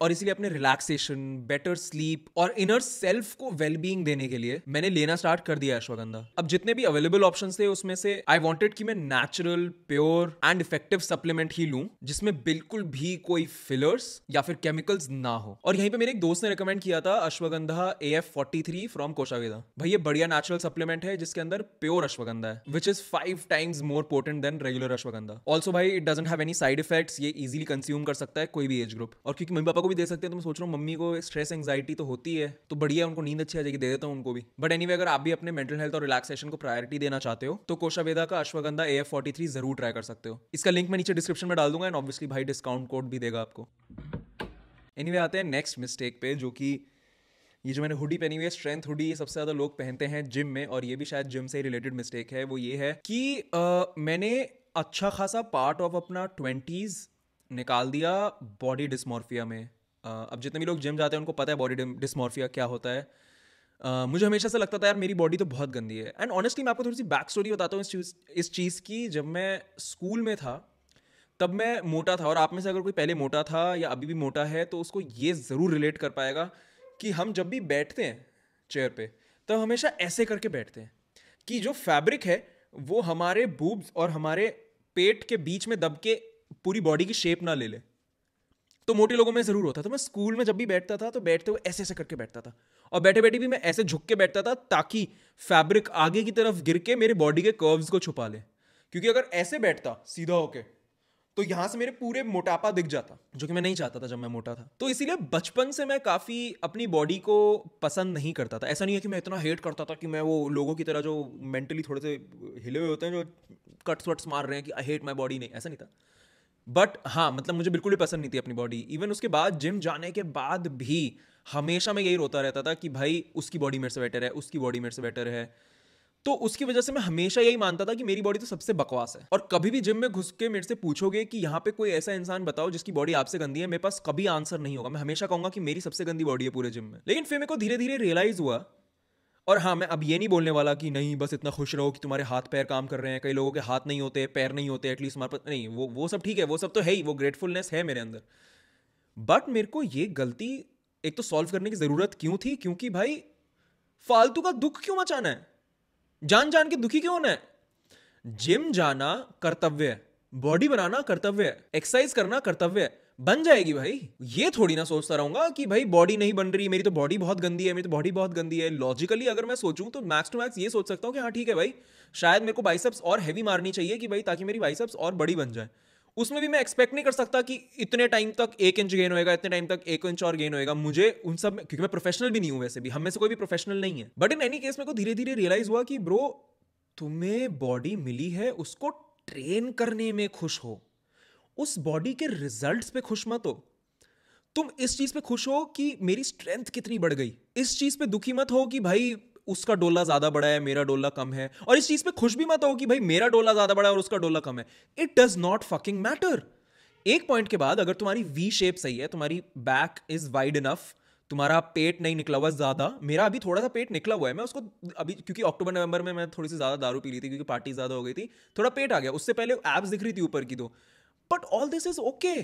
और इसीलिए अपने रिलैक्सेशन, बेटर स्लीप और इनर सेल्फ को वेलबींग देने के लिए मैंने लेना स्टार्ट कर दिया अश्वगंधा। अब जितने भी अवेलेबल ऑप्शंस थे उसमें से आई वांटेड कि मैं natural, pure and effective supplement ही लूं जिसमें बिल्कुल भी कोई फिलर्स या फिर केमिकल्स ना हो। और यहीं पे मेरे एक दोस्त ने रिकमेंड किया था अश्वगंधा AF43 फ्रॉम कोशावेदा। भाई ये बढ़िया नेचुरल सप्लीमेंट है जिसके अंदर प्योर अश्वगंधा है, which is 5 times more potent than regular ashwagandha. Also भाई it doesn't have any side effects, ये इजीली कंज्यूम कर सकता है कोई भी एज ग्रुप, और क्योंकि मम्मी पापा को भी दे सकते हैं तो मैं सोच रहा हूँ मम्मी को स्ट्रेस एंग्जाइटी तो होती है तो बढ़िया, उनको नींद अच्छी आ जाएगी, दे देता हूँ उनको भी। बट एनीवे अगर आप भी अपने मेंटल हेल्थ और रिलैक्सेशन को प्रायोरिटी देना चाहते हो तो कोशावेदा का अश्वगंधा AF43 जरूर ट्राई कर सकते हो। इसका लिंक मैं नीचे डिस्क्रिप्शन में डाल दूंगा, एंड ऑब्वियसली भाई डिस्काउंट कोड भी देगा आपको। एनीवे आते हैं नेक्स्ट मिस्टेक पे, जो कि ये जो मैंने हुडी पहनी हुई है, स्ट्रेंथ हुडी, ये सबसे ज़्यादा लोग पहनते हैं जिम में, और ये भी शायद जिम से रिलेटेड मिस्टेक है। वो ये है कि मैंने अच्छा खासा पार्ट ऑफ अपना 20s निकाल दिया बॉडी डिस्मॉर्फिया में। अब जितने भी लोग जिम जाते हैं उनको पता है बॉडी डिस्मॉर्फिया क्या होता है। मुझे हमेशा से लगता था यार मेरी बॉडी तो बहुत गंदी है, एंड ऑनेस्टली मैं आपको थोड़ी सी बैक स्टोरी बताता हूँ इस चीज़ की। जब मैं स्कूल में था तब मैं मोटा था, और आप में से अगर कोई पहले मोटा था या अभी भी मोटा है तो उसको ये ज़रूर रिलेट कर पाएगा कि हम जब भी बैठते हैं चेयर पे तो हमेशा ऐसे करके बैठते हैं कि जो फैब्रिक है वो हमारे बूब्स और हमारे पेट के बीच में दब के पूरी बॉडी की शेप ना ले ले। तो मोटे लोगों में ज़रूर होता। तो मैं स्कूल में जब भी बैठता था तो बैठते हुए ऐसे ऐसे करके बैठता था, और बैठे बैठे भी मैं ऐसे झुक के बैठता था ताकि फैब्रिक आगे की तरफ गिर के मेरे बॉडी के कर्व्स को छुपा ले, क्योंकि अगर ऐसे बैठता सीधा होके तो यहां से मेरे पूरे मोटापा दिख जाता, जो कि मैं नहीं चाहता था जब मैं मोटा था। तो इसीलिए बचपन से मैं काफ़ी अपनी बॉडी को पसंद नहीं करता था। ऐसा नहीं है कि मैं इतना हेट करता था कि मैं वो लोगों की तरह जो मेंटली थोड़े से हिले हुए होते हैं जो कट्स वट्स मार रहे हैं कि आई हेट माई बॉडी, नहीं, ऐसा नहीं था। बट हाँ, मतलब मुझे बिल्कुल भी पसंद नहीं थी अपनी बॉडी। इवन उसके बाद जिम जाने के बाद भी हमेशा मैं यही रोता रहता था कि भाई उसकी बॉडी मेरे से बेटर है, उसकी बॉडी मेरे से बेटर है। तो उसकी वजह से मैं हमेशा यही मानता था कि मेरी बॉडी तो सबसे बकवास है। और कभी भी जिम में घुस के मेरे से पूछोगे कि यहाँ पे कोई ऐसा इंसान बताओ जिसकी बॉडी आपसे गंदी है, मेरे पास कभी आंसर नहीं होगा। मैं हमेशा कहूंगा कि मेरी सबसे गंदी बॉडी है पूरे जिम में। लेकिन फिर मेरे को धीरे धीरे रियलाइज हुआ, और हाँ, मैं अब ये नहीं बोलने वाला कि नहीं बस इतना खुश रहो कि तुम्हारे हाथ पैर काम कर रहे हैं। कई लोगों के हाथ नहीं होते, पैर नहीं होते, एटलीस्ट हमारे पास नहीं, वो सब ठीक है, वो सब तो है ही, वो ग्रेटफुलनेस है मेरे अंदर। बट मेरे को ये गलती एक तो सॉल्व करने की जरूरत क्यों थी, क्योंकि भाई फालतू का दुख क्यों मचाना है, जान जान के दुखी क्यों होना है। जिम जाना कर्तव्य है, बॉडी बनाना कर्तव्य है, एक्सरसाइज करना कर्तव्य है, बन जाएगी भाई। ये थोड़ी ना सोचता रहूंगा कि भाई बॉडी नहीं बन रही, मेरी तो बॉडी बहुत गंदी है, मेरी तो बॉडी बहुत गंदी है। लॉजिकली अगर मैं सोचूं तो मैक्स टू मैक्स ये सोच सकता हूं कि हाँ ठीक है भाई, शायद मेरे को बाइसेप्स और हैवी मारनी चाहिए कि भाई ताकि मेरी बाइसेप्स और बड़ी बन जाए। उसमें भी मैं एक्सपेक्ट नहीं कर सकता कि इतने टाइम तक 1 इंच गेन होएगा, इतने टाइम तक 1 इंच और गेन होएगा। मुझे उन सब, क्योंकि मैं प्रोफेशनल भी नहीं हूं, वैसे भी हम में से कोई भी प्रोफेशनल नहीं है। बट इन एनी केस मेरे को धीरे धीरे रियलाइज हुआ कि ब्रो, तुम्हें बॉडी मिली है, उसको ट्रेन करने में खुश हो, उस बॉडी के रिजल्ट्स पे खुश मत हो। तुम इस चीज पे खुश हो कि मेरी स्ट्रेंथ कितनी बढ़ गई, इस चीज पे दुखी मत हो कि भाई उसका डोला ज्यादा बड़ा है, मेरा डोला कम है, और इस चीज पे खुश भी मत हो कि भाई मेरा डोला ज्यादा बड़ा है और उसका डोला कम है। It does not fucking matter. एक पॉइंट के बाद अगर तुम्हारी वी शेप सही है, तुम्हारी बैक इज वाइड इनफ, तुम्हारा पेट नहीं निकला हुआ ज्यादा, मेरा अभी थोड़ा सा पेट निकला हुआ है, मैं उसको अभी क्योंकि अक्टूबर नवंबर में मैं थोड़ी सी ज्यादा दारू पी ली थी क्योंकि पार्टी ज्यादा हो गई थी, थोड़ा पेट आ गया, उससे पहले एब्स दिख रही थी ऊपर की दो। But all this is okay,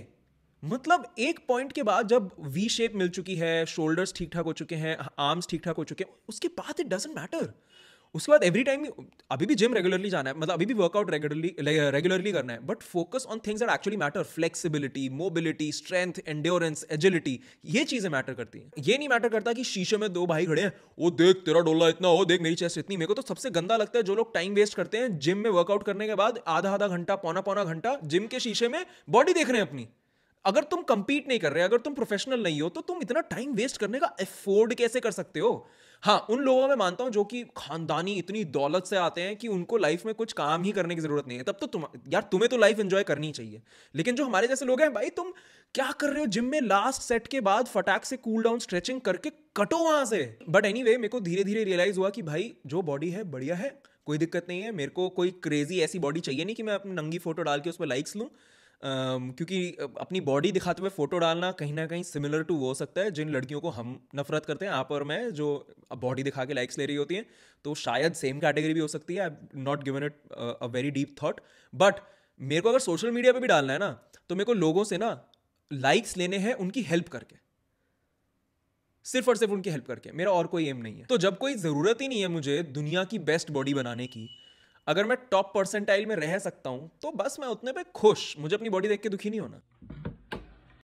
मतलब एक पॉइंट के बाद जब वी शेप मिल चुकी है, शोल्डर्स ठीक ठाक हो चुके हैं, आर्म्स ठीक ठाक हो चुके हैं, उसके बाद इट डजंट मैटर। उसके बाद एवरी टाइम अभी भी जिम रेगुलरली जाना है, मतलब अभी भी वर्कआउट रेगुलरली करना है, but focus on things that actually matter. Flexibility, mobility, strength, endurance, agility, ये चीजें मैटर करती हैं। ये नहीं मैटर करता कि शीशे में दो भाई खड़े हैं, ओ देख तेरा डोला इतना, ओ देख मेरी चेस्ट इतनी। मेरे को तो सबसे गंदा लगता है जो लोग टाइम वेस्ट करते हैं जिम में वर्कआउट करने के बाद आधा आधा घंटा, पौना पौना घंटा जिम के शीशे में बॉडी देख रहे हैं अपनी। अगर तुम कंपीट नहीं कर रहे, अगर तुम प्रोफेशनल नहीं हो, तो तुम इतना टाइम वेस्ट करने का अफोर्ड कैसे कर सकते हो? हाँ, उन लोगों में मानता हूं जो कि खानदानी इतनी दौलत से आते हैं कि उनको लाइफ में कुछ काम ही करने की जरूरत नहीं है, तब तो तुम्हें तो लाइफ एंजॉय करनी चाहिए। लेकिन जो हमारे जैसे लोग हैं, भाई तुम क्या कर रहे हो जिम में? लास्ट सेट के बाद फटाक से कूल डाउन स्ट्रेचिंग करके कटो वहां से। बट एनीवे, मेरे को धीरे धीरे रियलाइज हुआ कि भाई जो बॉडी है बढ़िया है, कोई दिक्कत नहीं है। मेरे को कोई क्रेजी ऐसी बॉडी चाहिए नहीं कि मैं अपनी नंगी फोटो डाल के उस पर लाइक्स लूँ। क्योंकि अपनी बॉडी दिखाते हुए फोटो डालना कहीं ना कहीं सिमिलर टू वो हो सकता है जिन लड़कियों को हम नफरत करते हैं, आप और मैं, जो बॉडी दिखा के लाइक्स ले रही होती हैं। तो शायद सेम कैटेगरी भी हो सकती है। I not given it a very deep thought. But मेरे को अगर सोशल मीडिया पे भी डालना है ना, तो मेरे को लोगों से ना लाइक्स लेने हैं उनकी हेल्प करके, सिर्फ और सिर्फ उनकी हेल्प करके। मेरा और कोई एम नहीं है। तो जब कोई ज़रूरत ही नहीं है मुझे दुनिया की बेस्ट बॉडी बनाने की, अगर मैं टॉप परसेंटाइल में रह सकता हूं तो बस मैं उतने पे खुश। मुझे अपनी बॉडी देख के दुखी नहीं होना।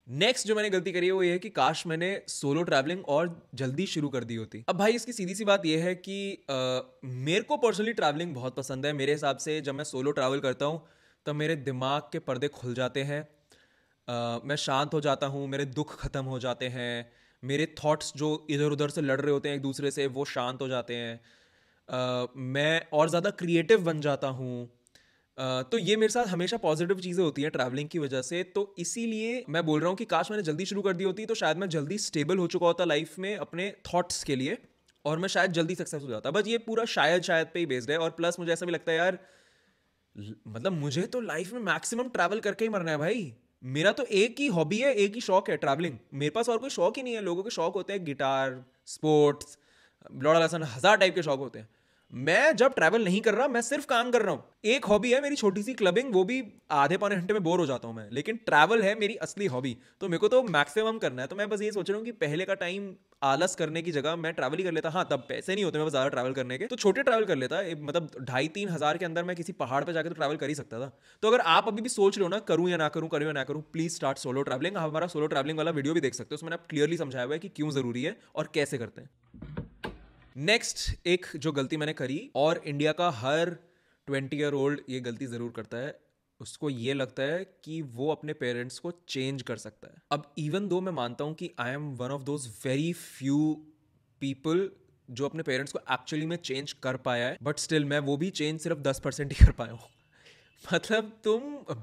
नेक्स्ट जो मैंने गलती करी है वो ये है कि काश मैंने सोलो ट्रैवलिंग और जल्दी शुरू कर दी होती। अब भाई इसकी सीधी सी बात ये है कि मेरे को पर्सनली ट्रैवलिंग बहुत पसंद है। मेरे हिसाब से जब मैं सोलो ट्रैवल करता हूँ तब मेरे दिमाग के पर्दे खुल जाते हैं, मैं शांत हो जाता हूँ, मेरे दुख खत्म हो जाते हैं, मेरे थॉट्स जो इधर उधर से लड़ रहे होते हैं एक दूसरे से वो शांत हो जाते हैं, मैं और ज़्यादा क्रिएटिव बन जाता हूँ। तो ये मेरे साथ हमेशा पॉजिटिव चीज़ें होती हैं ट्रैवलिंग की वजह से। तो इसीलिए मैं बोल रहा हूँ कि काश मैंने जल्दी शुरू कर दी होती तो शायद मैं जल्दी स्टेबल हो चुका होता लाइफ में अपने थॉट्स के लिए, और मैं शायद जल्दी सक्सेस हो जाता। बस ये पूरा शायद पे ही बेस्ड है। और प्लस मुझे ऐसा भी लगता है यार, मतलब मुझे तो लाइफ में मैक्सिमम ट्रैवल करके ही मरना है भाई। मेरा तो एक ही हॉबी है, एक ही शौक है, ट्रैवलिंग। मेरे पास और कोई शौक ही नहीं है। लोगों के शौक होते हैं गिटार, स्पोर्ट्स, लौड़ा लसन, 1000 टाइप के शौक होते हैं। मैं जब ट्रैवल नहीं कर रहा, मैं सिर्फ काम कर रहा हूँ। एक हॉबी है मेरी छोटी सी, क्लबिंग, वो भी आधे पौने घंटे में बोर हो जाता हूँ मैं। लेकिन ट्रैवल है मेरी असली हॉबी, तो मेरे को तो मैक्सिमम करना है। तो मैं बस ये सोच रहा हूँ कि पहले का टाइम आलस करने की जगह मैं ट्रैवल ही कर लेता। हाँ, तब पैसे नहीं होते मेरे पास ज़्यादा ट्रैवल करने के, तो छोटे ट्रैवल कर लेता। मतलब 2,500-3 हज़ार के अंदर मैं किसी पहाड़ पर जाकर तो ट्रैवल कर ही सकता था। तो अगर आप अभी भी सोच रहे हो ना करूँ या ना करूँ, करूँ या ना करूँ, प्लीज़ स्टार्ट सोलो ट्रैवलिंग। आप हमारा सोलो ट्रैवलिंग वाला वीडियो भी देख सकते हो, उसमें आप क्लियरली समझाया हुआ है कि क्यों ज़रूरी है और कैसे करते हैं। नेक्स्ट एक जो गलती मैंने करी, और इंडिया का हर 20-year-old ये गलती ज़रूर करता है, उसको ये लगता है कि वो अपने पेरेंट्स को चेंज कर सकता है। अब इवन दो मैं मानता हूँ कि I am one of those very few people जो अपने पेरेंट्स को एक्चुअली में चेंज कर पाया है, बट स्टिल मैं वो भी चेंज सिर्फ 10% ही कर पाया हूँ। मतलब तुम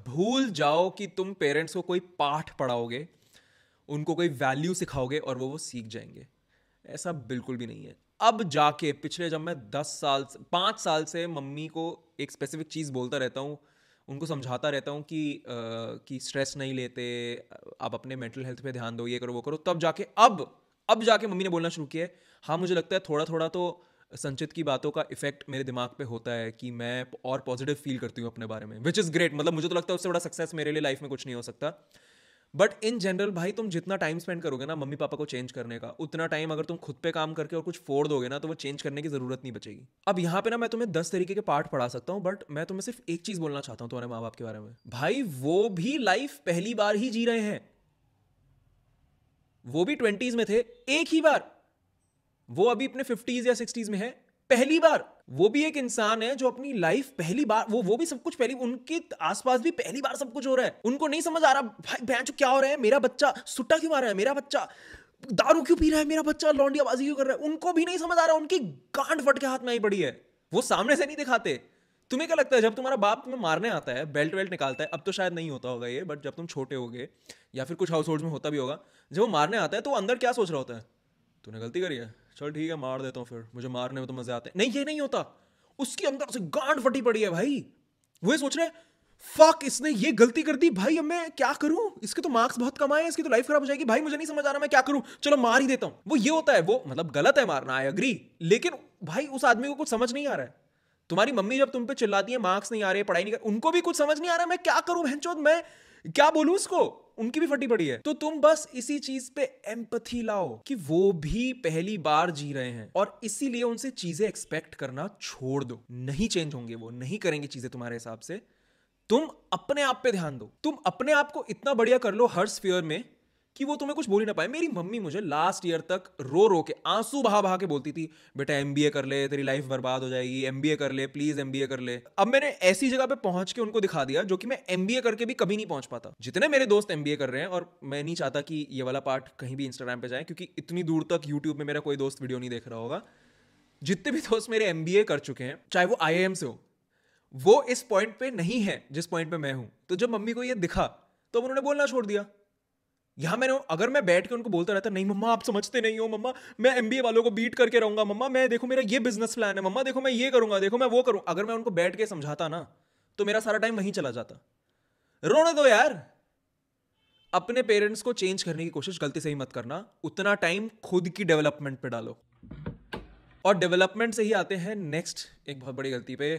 भूल जाओ कि तुम पेरेंट्स को कोई पाठ पढ़ाओगे, उनको कोई वैल्यू सिखाओगे और वो सीख जाएंगे। ऐसा बिल्कुल भी नहीं है। अब जाके पिछले जब मैं 5 साल से मम्मी को एक स्पेसिफिक चीज़ बोलता रहता हूँ, उनको समझाता रहता हूँ कि स्ट्रेस नहीं लेते, आप अपने मेंटल हेल्थ पे ध्यान दो, ये करो वो करो, तब जाके अब जाके मम्मी ने बोलना शुरू किया है। हाँ, मुझे लगता है थोड़ा थोड़ा तो संचित की बातों का इफेक्ट मेरे दिमाग पे होता है कि मैं और पॉजिटिव फील करती हूँ अपने बारे में, विच इज़ ग्रेट। मतलब मुझे तो लगता है उससे बड़ा सक्सेस मेरे लिए लाइफ में कुछ नहीं हो सकता। बट इन जनरल भाई, तुम जितना टाइम स्पेंड करोगे ना मम्मी पापा को चेंज करने का, उतना टाइम अगर तुम खुद पे काम करके और कुछ फोड़ दोगे ना, तो वो चेंज करने की जरूरत नहीं बचेगी। अब यहाँ पे ना मैं तुम्हें 10 तरीके के पार्ट पढ़ा सकता हूँ, बट मैं तुम्हें सिर्फ एक चीज बोलना चाहता हूँ तुम्हारे माँ बाप के बारे में। भाई वो भी लाइफ पहली बार ही जी रहे हैं, वो भी 20s में थे एक ही बार, वो अभी अपने 50s या 60s में है पहली बार। वो भी एक इंसान है जो अपनी लाइफ पहली बार, वो भी सब कुछ पहली, उनके आसपास भी पहली बार सब कुछ हो रहा है। उनको नहीं समझ आ रहा भाई बहन क्या हो रहा है, मेरा बच्चा सुट्टा क्यों मार रहा है, मेरा बच्चा दारू क्यों पी रहा है, मेरा बच्चा लौंडियाबाजी क्यों कर रहा है, उनको भी नहीं समझ आ रहा। उनकी गांड फट के हाथ में आई पड़ी है, वो सामने से नहीं दिखाते। तुम्हें क्या लगता है जब तुम्हारा बाप तुम्हें मारने आता है, बेल्ट वेल्ट निकालता है, अब तो शायद नहीं होता होगा ये, बट जब तुम छोटे होगे या फिर कुछ हाउस होल्ड में होता भी होगा, जब वो मारने आता है तो अंदर क्या सोच रहा होता है, तूने गलती करी है, चल ठीक है मार देता हूँ, फिर मुझे मारने में तो मजे आते हैं। नहीं, ये नहीं होता, उसके अंदर से गांड फटी पड़ी है भाई। वो ये सोच रहे फक इसने ये गलती कर दी, भाई अब मैं क्या करूं, इसके तो मार्क्स बहुत कम आए, इसकी तो लाइफ खराब हो जाएगी, भाई मुझे नहीं समझ आ रहा मैं क्या करूं, चलो मार ही देता हूं। वो ये होता है। वो मतलब गलत है मारना, आई एग्री, लेकिन भाई उस आदमी को कुछ समझ नहीं आ रहा है। तुम्हारी मम्मी जब तुम पे चिल्लाती है मार्क्स नहीं आ रहे, पढ़ाई नहीं कर, उनको भी कुछ समझ नहीं आ रहा है मैं क्या करूं, बहनचोद मैं क्या बोलूं उसको। उनकी भी फटी पड़ी है। तो तुम बस इसी चीज पे एम्पैथी लाओ कि वो भी पहली बार जी रहे हैं, और इसीलिए उनसे चीजें एक्सपेक्ट करना छोड़ दो। नहीं चेंज होंगे, वो नहीं करेंगे चीजें तुम्हारे हिसाब से। तुम अपने आप पे ध्यान दो, तुम अपने आप को इतना बढ़िया कर लो हर स्फीयर में कि वो तुम्हें कुछ बोल ही ना पाए। मेरी मम्मी मुझे लास्ट ईयर तक रो रो के, आंसू बहा बहा के बोलती थी, बेटा एमबीए कर ले, तेरी लाइफ बर्बाद हो जाएगी, एमबीए कर ले प्लीज, एमबीए कर ले। अब मैंने ऐसी जगह पे पहुंच के उनको दिखा दिया जो कि मैं एमबीए करके भी कभी नहीं पहुंच पाता। जितने मेरे दोस्त एमबीए कर रहे हैं, और मैं नहीं चाहता कि ये वाला पार्ट कहीं भी इंस्टाग्राम पे जाए, क्योंकि इतनी दूर तक यूट्यूब में मेरा कोई दोस्त वीडियो नहीं देख रहा होगा। जितने भी दोस्त मेरे एमबीए कर चुके हैं, चाहे वो आईआईएम से हो, वो इस पॉइंट पे नहीं है जिस पॉइंट पे मैं हूं। तो जब मम्मी को ये दिखा तो उन्होंने बोलना छोड़ दिया। यहां मैंने, अगर मैं बैठ के उनको बोलता रहता, नहीं मम्मा आप समझते नहीं हो, मम्मा मैं एमबीए वालों को बीट करके रहूंगा, मम्मा मैं देखो मेरा ये बिजनेस प्लान है, मम्मा देखो मैं ये करूंगा, देखो मैं वो करूं, अगर मैं उनको बैठ के समझाता ना, तो मेरा सारा टाइम वहीं चला जाता। रोने दो यार। अपने पेरेंट्स को चेंज करने की कोशिश गलती से ही मत करना, उतना टाइम खुद की डेवलपमेंट पे डालो। और डेवलपमेंट से ही आते हैं नेक्स्ट एक बहुत बड़ी गलती पे।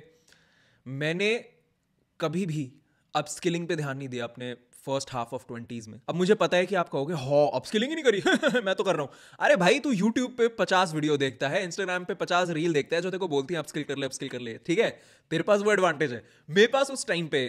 मैंने कभी भी अपस्किलिंग पे ध्यान नहीं दिया अपने फर्स्ट हाफ ऑफ 20s में। अब मुझे पता है कि आप कहोगे हो अपस्किलिंग ही नहीं करी मैं तो कर रहा हूं। अरे भाई तू यूट्यूब पे 50 वीडियो देखता है, इंस्टाग्राम पे 50 रील देखता है जो तेरे को बोलती है अपस्किल कर ले, अपस्किल कर ले, ठीक है, तेरे पास वो एडवांटेज है। मेरे पास उस टाइम पे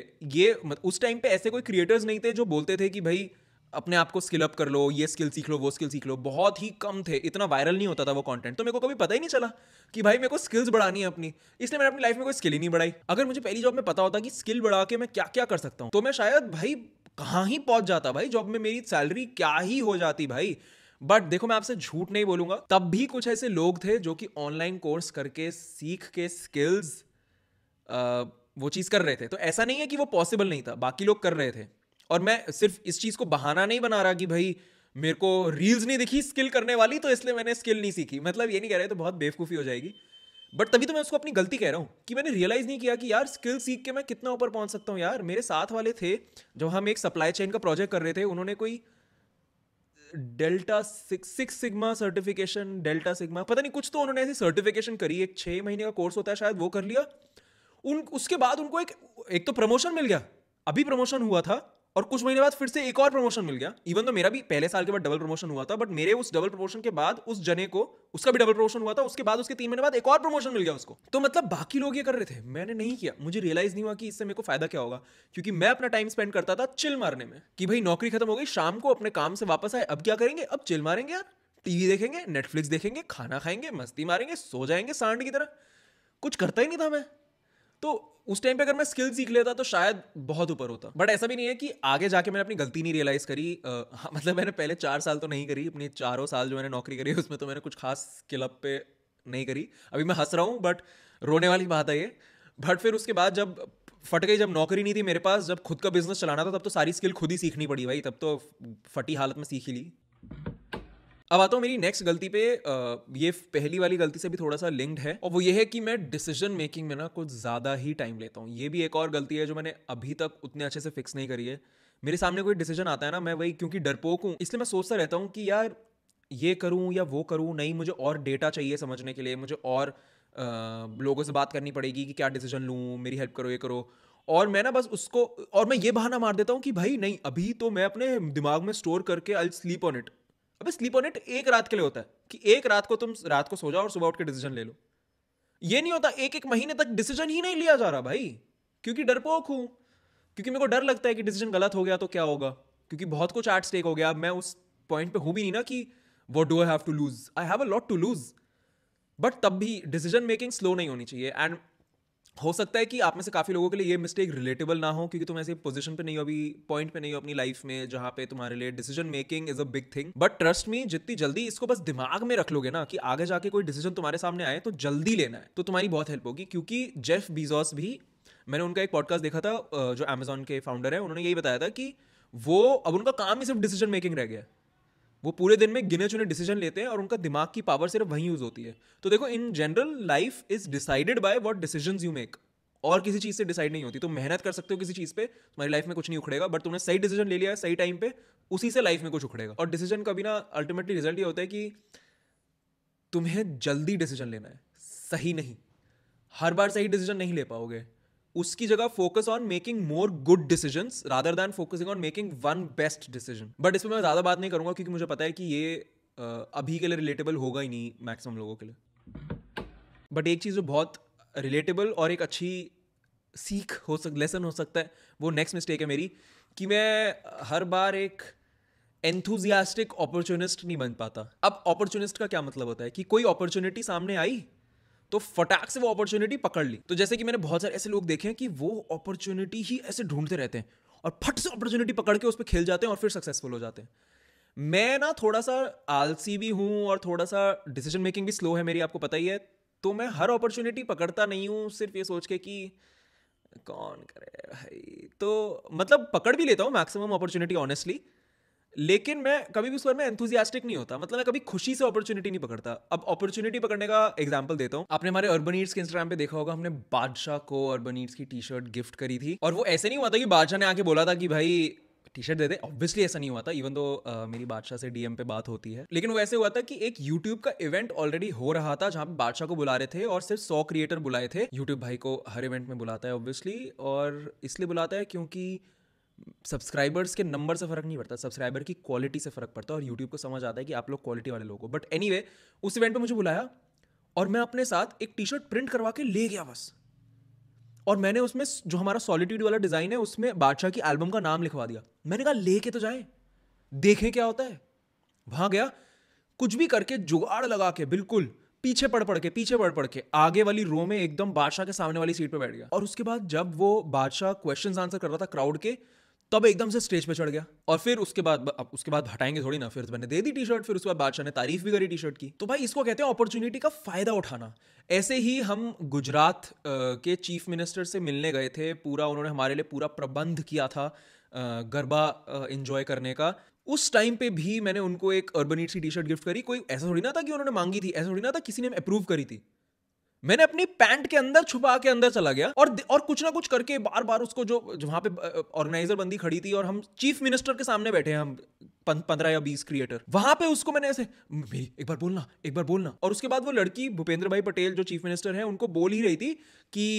उस टाइम पे ऐसे कोई क्रिएटर्स नहीं थे जो बोलते थे कि भाई अपने आप को स्किल अप कर लो, ये स्किल सीख लो, वो स्किल सीख लो। बहुत ही कम थे, इतना वायरल नहीं होता था वो कंटेंट। तो मेरे को कभी पता ही नहीं चला कि भाई मेरे को स्किल्स बढ़ानी है अपनी, इसलिए मैंने अपनी लाइफ में कोई स्किल ही नहीं बढ़ाई। अगर मुझे पहली जॉब में पता होता कि स्किल बढ़ा के मैं क्या क्या कर सकता हूं, तो मैं शायद भाई कहां ही पहुंच जाता भाई, जॉब में मेरी सैलरी क्या ही हो जाती भाई। बट देखो मैं आपसे झूठ नहीं बोलूंगा, तब भी कुछ ऐसे लोग थे जो कि ऑनलाइन कोर्स करके सीख के स्किल्स वो चीज कर रहे थे। तो ऐसा नहीं है कि वो पॉसिबल नहीं था, बाकी लोग कर रहे थे। और मैं सिर्फ इस चीज को बहाना नहीं बना रहा कि भाई मेरे को रील्स नहीं दिखी स्किल करने वाली तो इसलिए मैंने स्किल नहीं सीखी, मतलब ये नहीं कह रहे, तो बहुत बेवकूफी हो जाएगी। बट तभी तो मैं उसको अपनी गलती कह रहा हूं कि मैंने रियलाइज नहीं किया कि यार स्किल सीख के मैं कितना ऊपर पहुंच सकता हूं। यार मेरे साथ वाले थे, जब हम एक सप्लाई चेन का प्रोजेक्ट कर रहे थे, उन्होंने कोई delta six sigma certification, delta sigma पता नहीं कुछ, तो उन्होंने ऐसी सर्टिफिकेशन करी, एक 6 महीने का कोर्स होता है शायद, वो कर लिया। उसके बाद उनको एक तो प्रमोशन मिल गया, अभी प्रमोशन हुआ था, और कुछ महीने बाद फिर से एक और प्रमोशन मिल गया। इवन तो मेरा भी पहले साल के बाद डबल प्रमोशन हुआ था, बट मेरे उस डबल प्रमोशन के बाद उस जने को उसका भी डबल प्रमोशन हुआ था, उसके बाद उसके 3 महीने बाद एक और प्रमोशन मिल गया उसको। तो मतलब बाकी लोग ये कर रहे थे, मैंने नहीं किया। मुझे रियलाइज नहीं हुआ कि इससे मेरे को फायदा क्या होगा, क्योंकि मैं अपना टाइम स्पेंड करता था चिल मारने में कि भाई नौकरी खत्म हो गई, शाम को अपने काम से वापस आए, अब क्या करेंगे, अब चिल मारेंगे यार, टीवी देखेंगे, नेटफ्लिक्स देखेंगे, खाना खाएंगे, मस्ती मारेंगे, सो जाएंगे सांड की तरह। कुछ करता ही नहीं था मैं। तो उस टाइम पे अगर मैं स्किल सीख लेता तो शायद बहुत ऊपर होता। बट ऐसा भी नहीं है कि आगे जाके मैंने अपनी गलती नहीं रियलाइज करी। हाँ, मतलब मैंने पहले 4 साल तो नहीं करी, अपनी 4 साल जो मैंने नौकरी करी उसमें तो मैंने कुछ खास स्किल अप पे नहीं करी। अभी मैं हंस रहा हूँ बट रोने वाली बात है ये। बट फिर उसके बाद जब फट गई, जब नौकरी नहीं थी मेरे पास, जब खुद का बिजनेस चलाना था, तब तो सारी स्किल खुद ही सीखनी पड़ी भाई, तब तो फटी हालत में सीख ही ली। अब आता हूँ मेरी नेक्स्ट गलती पे। ये पहली वाली गलती से भी थोड़ा सा लिंक्ड है, और वो ये है कि मैं डिसीजन मेकिंग में ना कुछ ज़्यादा ही टाइम लेता हूँ। ये भी एक और गलती है जो मैंने अभी तक उतने अच्छे से फिक्स नहीं करी है। मेरे सामने कोई डिसीजन आता है ना, मैं वही, क्योंकि डरपोक हूँ इसलिए मैं सोचता रहता हूँ कि यार ये करूँ या वो करूँ, नहीं मुझे और डेटा चाहिए समझने के लिए, मुझे और लोगों से बात करनी पड़ेगी कि क्या डिसीजन लूँ, मेरी हेल्प करो, ये करो। और मैं ना बस उसको, और मैं ये बहाना मार देता हूँ कि भाई नहीं, अभी तो मैं अपने दिमाग में स्टोर करके आई स्लीप ऑन इट। अबे स्लीप ऑन इट एक रात के लिए होता है कि एक रात को तुम रात को सो जाओ और सुबह उठ के डिसीजन ले लो। ये नहीं होता एक महीने तक डिसीजन ही नहीं लिया जा रहा भाई, क्योंकि डरपोक हूं, क्योंकि मेरे को डर लगता है कि डिसीजन गलत हो गया तो क्या होगा, क्योंकि बहुत कुछ एट स्टेक हो गया। अब मैं उस पॉइंट पे हूं भी नहीं ना कि what do I have to lose, I have a lot to lose. But तब भी डिसीजन मेकिंग स्लो नहीं होनी चाहिए। एंड हो सकता है कि आप में से काफ़ी लोगों के लिए ये मिस्टेक रिलेटेबल ना हो, क्योंकि तुम ऐसे पोजीशन पे नहीं हो, अभी पॉइंट पे नहीं हो अपनी लाइफ में जहाँ पे तुम्हारे लिए decision making is a big thing. But trust me, जितनी जल्दी इसको बस दिमाग में रख लोगे ना कि आगे जाके कोई डिसीजन तुम्हारे सामने आए तो जल्दी लेना है, तो तुम्हारी बहुत हेल्प होगी। क्योंकि जेफ बीजोस भी, मैंने उनका एक पॉडकास्ट देखा था, जो अमेजॉन के फाउंडर है, उन्होंने यही बताया था कि वो अब उनका काम ही सिर्फ डिसीजन मेकिंग रह गया है। वो पूरे दिन में गिने चुने डिसीजन लेते हैं और उनका दिमाग की पावर सिर्फ वहीं यूज होती है। तो देखो, in general life is decided by what decisions you make, और किसी चीज से डिसाइड नहीं होती। तुम मेहनत कर सकते हो किसी चीज पे, तुम्हारी लाइफ में कुछ नहीं उखड़ेगा, बट तुमने सही डिसीजन ले लिया है सही टाइम पे, उसी से लाइफ में कुछ उखड़ेगा। और डिसीजन का भी ना अल्टीमेटली रिजल्ट ये होता है कि तुम्हें जल्दी डिसीजन लेना है, सही नहीं। हर बार सही डिसीजन नहीं ले पाओगे, उसकी जगह focus on making more good decisions rather than focusing on making one best decision. But इसमें मैं ज़्यादा बात नहीं करूंगा क्योंकि मुझे पता है कि ये अभी के लिए रिलेटेबल होगा ही नहीं मैक्सिमम लोगों के लिए। बट एक चीज़ जो बहुत रिलेटेबल और एक अच्छी सीख लेसन हो सकता है, वो नेक्स्ट मिस्टेक है मेरी, कि मैं हर बार एक एंथुजियास्टिक अपॉर्चुनिस्ट नहीं बन पाता। अब अपॉर्चुनिस्ट का क्या मतलब होता है कि कोई अपॉर्चुनिटी सामने आई तो फटाक से वो अपॉर्चुनिटी पकड़ ली। तो जैसे कि मैंने बहुत सारे ऐसे लोग देखे हैं कि वो अपॉर्चुनिटी ही ऐसे ढूंढते रहते हैं और फट से अपॉर्चुनिटी पकड़ के उस पर खेल जाते हैं और फिर सक्सेसफुल हो जाते हैं। मैं ना थोड़ा सा आलसी भी हूँ और थोड़ा सा डिसीजन मेकिंग भी स्लो है मेरी, आपको पता ही है। तो मैं हर अपॉर्चुनिटी पकड़ता नहीं हूँ सिर्फ ये सोच के कि कौन करे भाई, तो मतलब पकड़ भी लेता हूँ मैक्सिमम अपॉर्चुनिटी ऑनेस्टली, लेकिन मैं कभी भी उस बार में एंथुजियास्टिक नहीं होता। मतलब मैं कभी खुशी से अपॉर्चुनिटी नहीं पकड़ता। अब अपॉर्चुनिटी पकड़ने का एग्जांपल देता हूँ। आपने हमारे अर्बन ईट्स के इंस्टाग्राम पे देखा होगा, हमने बादशाह को अर्बन ईट्स की टी शर्ट गिफ्ट करी थी। और वो ऐसे नहीं हुआ था कि बादशाह ने आके बोला था कि भाई टी शर्ट दे दे, ऑब्वियसली ऐसा नहीं हुआ था, इवन तो मेरी बादशाह से डीएम पे बात होती है। लेकिन वो ऐसे हुआ था कि एक यूट्यूब का इवेंट ऑलरेडी हो रहा था जहां पे बादशाह को बुला रहे थे और सिर्फ 100 क्रिएटर बुलाए थे। यूट्यूब भाई को हर इवेंट में बुलाता है ऑब्वियसली, और इसलिए बुलाता है क्योंकि सब्सक्राइबर्स के नंबर से फर्क नहीं पड़ता, सब्सक्राइबर की क्वालिटी से फर्क पड़ता है, और यूट्यूब को समझ आता है कि आप लोग क्वालिटी वाले लोग हो। बट एनीवे, उस इवेंट पे मुझे बुलाया और मैं अपने साथ एक टी शर्ट प्रिंट करवा के ले गया बस। और मैंने उसमें जो हमारा सॉलिट्यूड वाला डिजाइन है उसमें बादशाह की एल्बम का नाम लिखवा दिया। मैंने कहा लेके तो जाए, देखें क्या होता है। वहां गया, कुछ भी करके जुगाड़ लगा के बिल्कुल पीछे पढ़ के आगे वाली रो में एकदम बादशाह के सामने वाली सीट पे बैठ गया। और उसके बाद जब वो बादशाह क्वेश्चंस आंसर कर रहा था क्राउड के, तब एकदम से स्टेज पे चढ़ गया। और फिर उसके बाद हटाएंगे थोड़ी ना, फिर तो मैंने दे दी टी शर्ट। फिर उसके बाद बादशाह ने तारीफ भी करी टी शर्ट की। तो भाई इसको कहते हैं अपॉर्चुनिटी का फायदा उठाना। ऐसे ही हम गुजरात के चीफ मिनिस्टर से मिलने गए थे, पूरा उन्होंने हमारे लिए पूरा प्रबंध किया था गरबा एंजॉय करने का। उस टाइम पे भी मैंने उनको एक अर्बन ईट्स की टी शर्ट गिफ्ट करी। कोई ऐसा थोड़ी ना था कि उन्होंने मांगी थी, ऐसा थोड़ी ना था किसी ने अप्रूव करी थी। मैंने अपनी पैंट के अंदर छुपा के अंदर चला गया और कुछ ना कुछ करके बार बार उसको जो वहां पे ऑर्गेनाइजर बंदी खड़ी थी और हम चीफ मिनिस्टर के सामने बैठे हैं, हम 15 या 20 क्रिएटर, वहां पे उसको मैंने ऐसे मेरी एक बार बोलना। और उसके बाद वो लड़की भूपेंद्र भाई पटेल जो चीफ मिनिस्टर है उनको बोल ही रही थी कि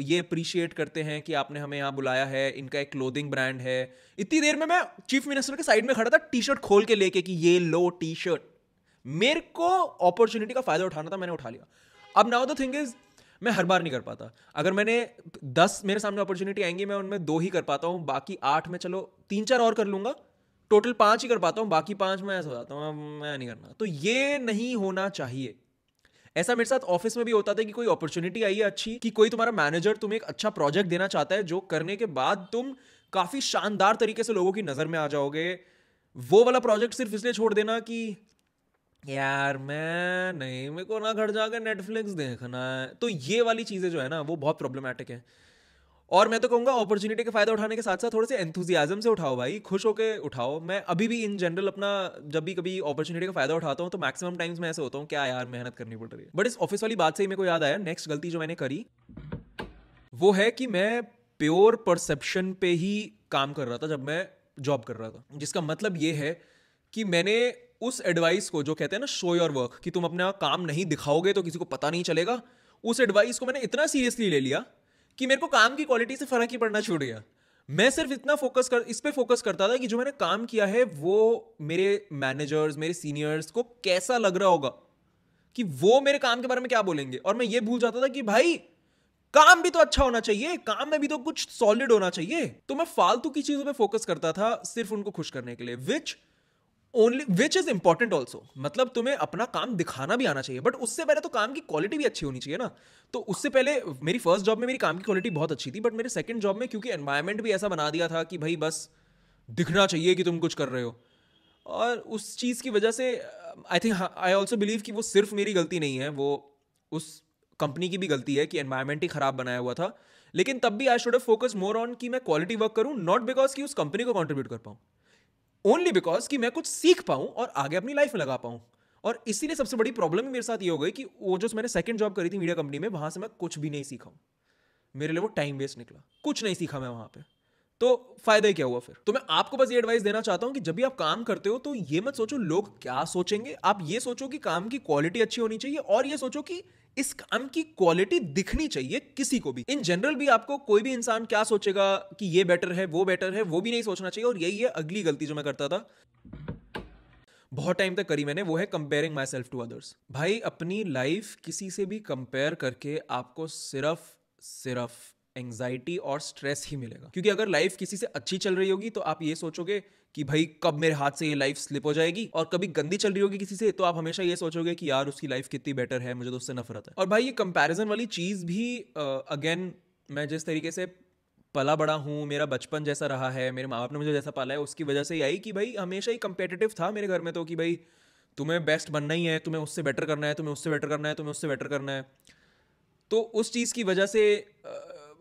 ये अप्रिशिएट करते हैं कि आपने हमें यहाँ बुलाया है, इनका एक क्लोथिंग ब्रांड है। इतनी देर में मैं चीफ मिनिस्टर के साइड में खड़ा था टी शर्ट खोल के लेके कि ये लो टी शर्ट। मेरे को अपॉर्चुनिटी का फायदा उठाना था, मैंने उठा लिया। अब नाउ द थिंग इज, मैं हर बार नहीं कर पाता। अगर मैंने 10 मेरे सामने अपॉर्चुनिटी आएंगी, मैं उनमें 2 ही कर पाता हूँ, बाकी 8 में चलो 3-4 और कर लूंगा, टोटल 5 ही कर पाता हूँ, बाकी 5 में ऐसा हो जाता हूँ मैं नहीं करना। तो ये नहीं होना चाहिए। ऐसा मेरे साथ ऑफिस में भी होता था कि कोई अपॉर्चुनिटी आई है अच्छी, कि कोई तुम्हारा मैनेजर तुम्हें एक अच्छा प्रोजेक्ट देना चाहता है जो करने के बाद तुम काफी शानदार तरीके से लोगों की नजर में आ जाओगे। वो वाला प्रोजेक्ट सिर्फ इसलिए छोड़ देना कि यार मैं नहीं, मेरे को ना घर जाकर नेटफ्लिक्स देखना है। तो ये वाली चीजें जो है ना वो बहुत प्रॉब्लमैटिक है। और मैं तो कहूंगा अपॉर्चुनिटी का फायदा उठाने के साथ साथ थोड़े से एंथुजियाज्म से उठाओ भाई, खुश होके उठाओ। मैं अभी भी इन जनरल अपना जब भी कभी अपॉर्चुनिटी का फायदा उठाता हूँ तो मैक्सिमम टाइम्स मैं ऐसे होता हूँ क्या यार मेहनत करनी पड़ रही है। बट इस ऑफिस वाली बात से ही मेरे को याद आया, नेक्स्ट गलती जो मैंने करी वो है कि मैं प्योर परसेप्शन पे ही काम कर रहा था जब मैं जॉब कर रहा था। जिसका मतलब ये है कि मैंने उस एडवाइस को जो कहते हैं ना शो योर वर्क, कि तुम अपना काम नहीं दिखाओगे तो किसी को पता नहीं चलेगा, उस एडवाइस को मैंने इतना सीरियसली ले लिया कि मेरे को काम की क्वालिटी से फर्क ही पड़ना छूट गया। मैं सिर्फ इतना इस पे फोकस करता था कि जो मैंने काम किया है वो मेरे मैनेजर्स, मेरे सीनियर्स को कैसा लग रहा होगा, कि वो मेरे काम के बारे में क्या बोलेंगे। और मैं ये भूल जाता था कि भाई काम भी तो अच्छा होना चाहिए, काम में भी तो कुछ सॉलिड होना चाहिए। तो मैं फालतू की चीजों पे फोकस करता था सिर्फ उनको खुश करने के लिए, विच इज इंपॉर्टेंट ऑल्सो। मतलब तुम्हें अपना काम दिखाना भी आना चाहिए, बट उससे पहले तो काम की क्वालिटी भी अच्छी होनी चाहिए ना। तो उससे पहले मेरी फर्स्ट जॉब में मेरी काम की क्वालिटी बहुत अच्छी थी, बट मेरे सेकंड जॉब में क्योंकि एनवायरनमेंट भी ऐसा बना दिया था कि भाई बस दिखना चाहिए कि तुम कुछ कर रहे हो, और उस चीज़ की वजह से आई ऑल्सो बिलीव कि वो सिर्फ मेरी गलती नहीं है, वो उस कंपनी की भी गलती है कि एनवायरनमेंट ही खराब बनाया हुआ था। लेकिन तब भी I should have focus more on कि मैं क्वालिटी वर्क करूं, नॉट बिकॉज कि उस कंपनी को कंट्रीब्यूट कर पाऊं, ओनली बिकॉज कि मैं कुछ सीख पाऊं और आगे अपनी लाइफ में लगा पाऊं। और इसीलिए सबसे बड़ी प्रॉब्लम मेरे साथ ये हो गई कि वो जो मैंने सेकंड जॉब करी थी मीडिया कंपनी में, वहां से मैं कुछ भी नहीं सीखा हूं। मेरे लिए वो टाइम वेस्ट निकला, कुछ नहीं सीखा मैं वहां पे। तो फायदा ही क्या हुआ फिर। तो मैं आपको बस ये एडवाइस देना चाहता हूं कि जब भी आप काम करते हो तो ये मत सोचो लोग क्या सोचेंगे, आप ये सोचो कि काम की क्वालिटी अच्छी होनी चाहिए, और ये सोचो कि इस काम की क्वालिटी दिखनी चाहिए किसी को भी। इन जनरल भी आपको कोई भी इंसान क्या सोचेगा कि ये बेटर है, वो बेटर है, वो भी नहीं सोचना चाहिए। और यही है अगली गलती जो मैं करता था, बहुत टाइम तक करी मैंने, वो है comparing myself to others. भाई अपनी लाइफ किसी से भी कंपेयर करके आपको सिर्फ सिर्फ एंजाइटी और स्ट्रेस ही मिलेगा। क्योंकि अगर लाइफ किसी से अच्छी चल रही होगी तो आप ये सोचोगे कि भाई कब मेरे हाथ से ये लाइफ स्लिप हो जाएगी, और कभी गंदी चल रही होगी किसी से तो आप हमेशा ये सोचोगे कि यार उसकी लाइफ कितनी बेटर है, मुझे तो उससे नफरत है। और भाई ये कंपैरिजन वाली चीज़ भी अगेन मैं जिस तरीके से पला बड़ा हूँ, मेरा बचपन जैसा रहा है, मेरे माँ बाप ने मुझे जैसा पाला है, उसकी वजह से ही आई कि भाई हमेशा ही कंपेटिटिव था मेरे घर में। तो कि भाई तुम्हें बेस्ट बनना ही है, तुम्हें उससे बेटर करना है, तुम्हें उससे बेटर करना है, तुम्हें उससे बेटर करना है। तो उस चीज़ की वजह से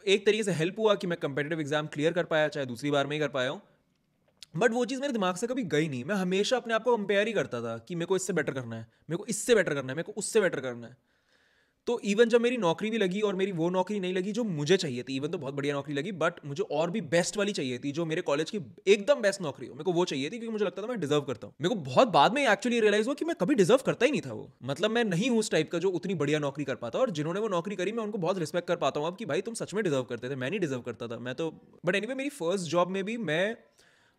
एक तरीके से हेल्प हुआ कि मैं कंपेटिटिव एग्जाम क्लियर कर पाया, चाहे दूसरी बार में ही कर पाया हूँ। बट वो चीज़ मेरे दिमाग से कभी गई नहीं। मैं हमेशा अपने आप को कंपेयर ही करता था कि मेरे को इससे बेटर करना है, मेरे को इससे बेटर करना है, मेरे को उससे बेटर करना है। तो इवन जब मेरी नौकरी भी लगी और मेरी वो नौकरी नहीं लगी जो मुझे चाहिए थी, इवन तो बहुत बढ़िया नौकरी लगी, बट मुझे और भी बेस्ट वाली चाहिए थी, जो मेरे कॉलेज की एकदम बेस्ट नौकरी हो, मेरे को वो चाहिए थी, क्योंकि मुझे लगता था मैं डिजर्व करता हूँ। मेरे को बहुत बाद में एक्चुअली रियलाइज हुआ कि मैं कभी डिजर्व करता ही नहीं था वो। मतलब मैं नहीं हूँ उस टाइप का जो उतनी बढ़िया नौकरी कर पाता। और जिन्होंने वो नौकरी करी मैं उनको बहुत रिस्पेक्ट कर पाता हूँ अब, कि भाई तुम सच में डिजर्व करते थे, मैं नहीं डिजर्व करता था। मैं तो बट एनीवे मेरी फर्स्ट जॉब में भी मैं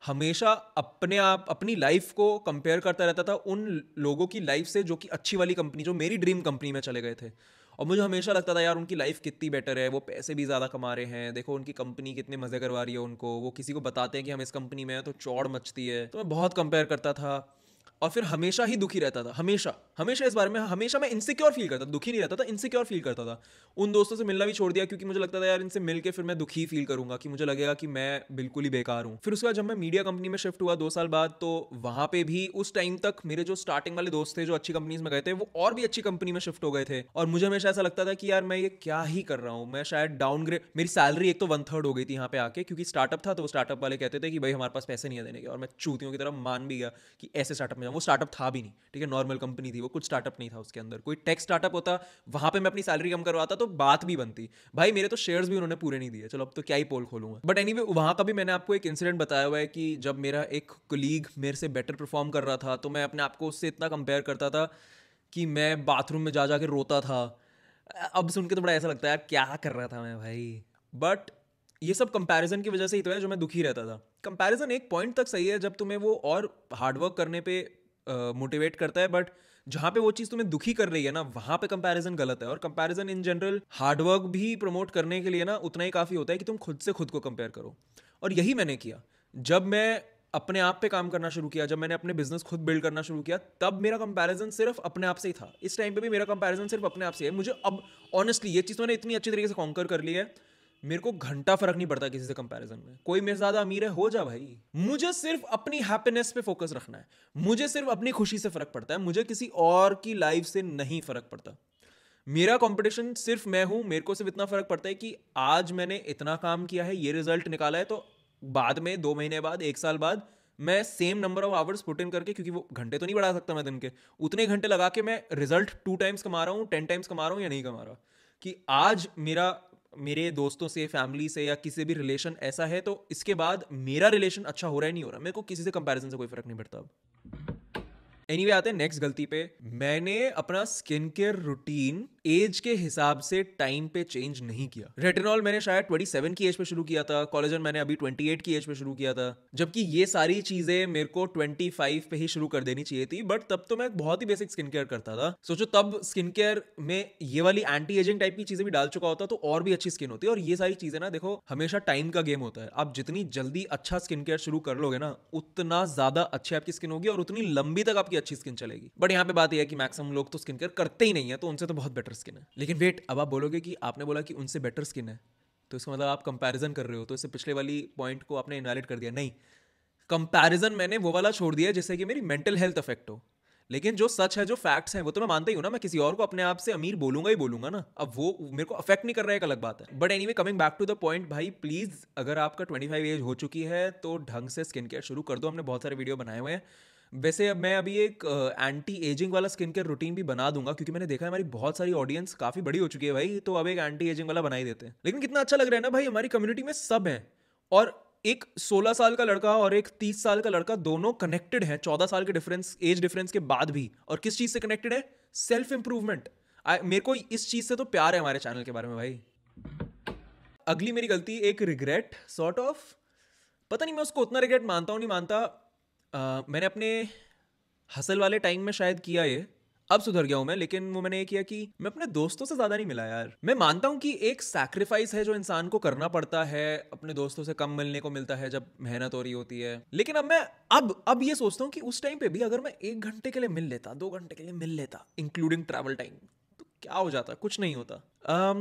हमेशा अपने आप अपनी लाइफ को कंपेयर करता रहता था उन लोगों की लाइफ से जो कि अच्छी वाली कंपनी, जो मेरी ड्रीम कंपनी में चले गए थे। और मुझे हमेशा लगता था यार उनकी लाइफ कितनी बेटर है, वो पैसे भी ज़्यादा कमा रहे हैं, देखो उनकी कंपनी कितने मज़े करवा रही है उनको, वो किसी को बताते हैं कि हम इस कंपनी में हैं तो चौड़ मचती है। तो मैं बहुत कंपेयर करता था और फिर हमेशा ही दुखी रहता था, हमेशा हमेशा इस बारे में हमेशा मैं इनसिक्योर फील करता था, दुखी नहीं रहता था, इनसिक्योर फील करता था। उन दोस्तों से मिलना भी छोड़ दिया क्योंकि मुझे लगता था यार इनसे मिल के फिर मैं दुखी फील करूंगा, कि मुझे लगेगा कि मैं बिल्कुल ही बेकार हूँ। फिर उसके बाद जब मैं मीडिया कंपनी में शिफ्ट हुआ 2 साल बाद, तो वहाँ पे भी उस टाइम तक मेरे जो स्टार्टिंग वाले दोस्त थे जो अच्छी कंपनीज में गए थे, वो और भी अच्छी कंपनी में शिफ्ट हो गए थे। और मुझे हमेशा ऐसा लगता था कि यार मैं ये क्या ही कर रहा हूँ, मैं शायद डाउनग्रेड, मेरी सैलरी एक तो 1/3 हो गई थी यहाँ पे आके, क्योंकि स्टार्टअप था। तो वो स्टार्टअप वाले कहते थे कि भाई हमारे पास पैसे नहीं है देने के, और मैं चूतियों की तरह मान भी गया कि ऐसे स्टार्टअप में जाऊँ। वो स्टार्टअप था भी नहीं, ठीक है, नॉर्मल कंपनी थी वो, कुछ स्टार्टअप नहीं था उसके अंदर। कोई टेक स्टार्टअप होता वहां पे मैं अपनी सैलरी कम करवाता तो बात भी बनती। भाई मेरे तो शेयर्स भी उन्होंने पूरे नहीं दिए, चलो अब तो क्या ही पोल खोलूंगा। बट एनीवे वहां का भी मैंने आपको एक इंसिडेंट बताया हुआ है कि जब मेरा एक कोलीग मेरे से बेटर परफॉर्म कर रहा था तो मैं अपने आप को उससे इतना कंपेयर करता था कि मैं बाथरूम में जा जाके रोता था। अब सुन के तो बड़ा ऐसा लगता है यार क्या कर रहा था मैं भाई। बट ये सब कंपैरिजन की वजह से ही तो है जो मैं दुखी रहता था। कंपैरिजन एक पॉइंट तक सही है जब तुम्हें वो और हार्डवर्क करने पे मोटिवेट करता है, बट जहाँ पे वो चीज़ तुम्हें दुखी कर रही है ना, वहाँ पे कंपैरिजन गलत है। और कंपैरिजन इन जनरल हार्डवर्क भी प्रमोट करने के लिए ना उतना ही काफ़ी होता है कि तुम खुद से खुद को कंपेयर करो। और यही मैंने किया जब मैं अपने आप पे काम करना शुरू किया, जब मैंने अपने बिजनेस खुद बिल्ड करना शुरू किया, तब मेरा कंपैरिजन सिर्फ अपने आप से ही था। इस टाइम पे भी मेरा कंपैरिजन सिर्फ अपने आप से है। मुझे अब ऑनेस्टली ये चीज़ तो मैंने इतनी अच्छी तरीके से कॉन्कर कर ली है, मेरे को घंटा फर्क नहीं पड़ता किसी से कंपैरिजन में। कोई मेरे से ज्यादा अमीर है, हो जा भाई, मुझे सिर्फ अपनी हैप्पीनेस पे फोकस रखना है, मुझे सिर्फ अपनी खुशी से फर्क पड़ता है, मुझे किसी और की लाइफ से नहीं फर्क पड़ता। मेरा कंपटीशन सिर्फ मैं हूं। मेरे को सिर्फ इतना फर्क पड़ता है कि आज मैंने इतना काम किया है, ये रिजल्ट निकाला है, तो बाद में 2 महीने बाद, 1 साल बाद मैं same number of hours put in करके, क्योंकि वो घंटे तो नहीं बढ़ा सकता मैं दिन के, उतने घंटे लगा के मैं रिजल्ट 2 टाइम्स कमा रहा हूँ, 10 टाइम्स कमा रहा हूँ या नहीं कमा रहा, कि आज मेरे दोस्तों से, फैमिली से या किसी भी रिलेशन ऐसा है, तो इसके बाद मेरा रिलेशन अच्छा हो रहा है नहीं हो रहा, मेरे को किसी से कंपैरिजन से कोई फर्क नहीं पड़ता अब। एनीवे आते हैं नेक्स्ट गलती पे। मैंने अपना स्किन केयर रूटीन एज के हिसाब से टाइम पे चेंज नहीं किया। रेटिनॉल मैंने शायद 27 की एज पे शुरू किया था, कोलेजन मैंने अभी 28 की एज पे शुरू किया था, जबकि ये सारी चीजें मेरे को 25 पे ही शुरू कर देनी चाहिए थी। बट तब तो मैं बहुत ही बेसिक स्किन केयर करता था। सोचो तब स्किन केयर में ये वाली एंटी एजिंग टाइप की चीजें भी डाल चुका होता तो और भी अच्छी स्किन होती। और ये सारी चीजें ना देखो हमेशा टाइम का गेम होता है। आप जितनी जल्दी अच्छा स्किन केयर शुरू कर लोगे ना, उतना ज्यादा अच्छी आपकी स्किन होगी और उतनी लंबी तक आपकी अच्छी स्किन चलेगी। बट यहाँ पे बात यह है कि मैक्सिमम लोग तो स्किन केयर करते ही नहीं है, तो उनसे तो बहुत बेटर स्किन है। लेकिन वेट, अब आप बोलोगे कि आपने बोला कि उनसे बेटर स्किन है, तो इसका मतलब आप कंपैरिजन कर रहे हो, तो इससे पिछले वाली पॉइंट को आपने इनवैलिड कर दिया। नहीं, कंपैरिजन मैंने वो वाला छोड़ दिया जिससे कि मेरी मेंटल हेल्थ अफेक्ट हो। लेकिन जो सच है, जो फैक्ट्स हैं, वो तो मैं मानता ही हूँ ना। मैं किसी और को अपने आप से अमीर बोलूंगा ही बोलूंगा ना। अब वो मेरे को अफेक्ट नहीं कर रहा है, एक अलग बात है। But anyway coming back to the point, भाई प्लीज अगर आपका 25 एज हो चुकी है तो ढंग से स्किन केयर शुरू कर दो। हमने बहुत सारे वीडियो बनाए हुए हैं। वैसे अब मैं अभी एक एंटी एजिंग वाला स्किन केयर रूटीन भी बना दूंगा, क्योंकि मैंने देखा है हमारी बहुत सारी ऑडियंस काफी बड़ी हो चुकी है भाई, तो अब एक एंटी एजिंग वाला बना ही देते हैं। लेकिन कितना अच्छा लग रहा है ना भाई, हमारी कम्युनिटी में सब है, और एक 16 साल का लड़का और एक 30 साल का लड़का दोनों कनेक्टेड हैं 14 साल के एज डिफरेंस के बाद भी। और किस चीज से कनेक्टेड है? Self improvement. मेरे को इस चीज से तो प्यार है हमारे चैनल के बारे में भाई। अगली मेरी गलती, एक रिग्रेट सॉर्ट ऑफ, पता नहीं मैं उसको उतना रिग्रेट मानता हूँ नहीं मानता। मैंने अपने हसल वाले टाइम में शायद किया ये, अब सुधर गया हूं मैं, लेकिन वो मैंने ये किया कि मैं अपने दोस्तों से ज्यादा नहीं मिला यार। मैं मानता हूं कि एक सैक्रिफाइस है जो इंसान को करना पड़ता है, अपने दोस्तों से कम मिलने को मिलता है जब मेहनत हो रही होती है। लेकिन अब मैं अब ये सोचता हूं कि उस टाइम पे भी अगर मैं 1 घंटे के लिए मिल लेता, 2 घंटे के लिए मिल लेता इंक्लूडिंग ट्रैवल टाइम, तो क्या हो जाता, कुछ नहीं होता।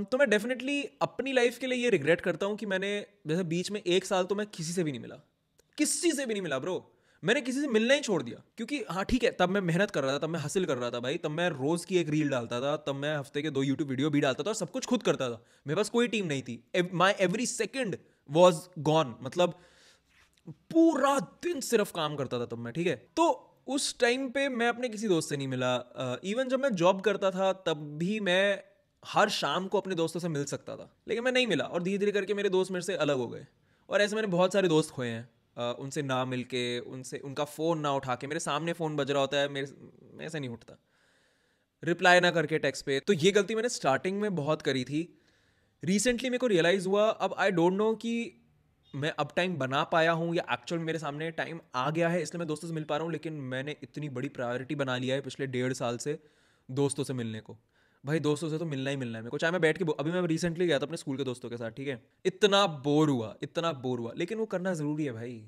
तो मैं डेफिनेटली अपनी लाइफ के लिए ये रिग्रेट करता हूँ कि मैंने जैसे बीच में 1 साल तो मैं किसी से भी नहीं मिला, किसी से भी नहीं मिला ब्रो। मैंने किसी से मिलना ही छोड़ दिया, क्योंकि हाँ ठीक है, तब मैं मेहनत कर रहा था, तब मैं हासिल कर रहा था भाई, तब मैं रोज की एक रील डालता था, तब मैं हफ्ते के 2 यूट्यूब वीडियो भी डालता था और सब कुछ खुद करता था। मेरे पास कोई टीम नहीं थी। माई एवरी सेकेंड वॉज गॉन, मतलब पूरा दिन सिर्फ काम करता था तब मैं, ठीक है। तो उस टाइम पे मैं अपने किसी दोस्त से नहीं मिला। इवन जब मैं जॉब करता था तब भी मैं हर शाम को अपने दोस्तों से मिल सकता था, लेकिन मैं नहीं मिला, और धीरे धीरे करके मेरे दोस्त मेरे से अलग हो गए। और ऐसे मैंने बहुत सारे दोस्त खोए हैं, उनसे ना मिलके, उनसे उनका फ़ोन ना उठा के, मेरे सामने फ़ोन बज रहा होता है, मैं से नहीं उठता, रिप्लाई ना करके टेक्स्ट पे। तो ये गलती मैंने स्टार्टिंग में बहुत करी थी। रिसेंटली मेरे को रियलाइज़ हुआ, अब आई डोंट नो कि मैं अब टाइम बना पाया हूँ या एक्चुअल मेरे सामने टाइम आ गया है इसलिए मैं दोस्तों से मिल पा रहा हूँ, लेकिन मैंने इतनी बड़ी प्रायोरिटी बना लिया है पिछले 1.5 साल से दोस्तों से मिलने को। भाई दोस्तों से तो मिलना ही मिलना है मेरे को, चाहे मैं बैठ के अभी मैं रिसेंटली गया था अपने स्कूल के दोस्तों के साथ, ठीक है, इतना बोर हुआ, लेकिन वो करना ज़रूरी है भाई।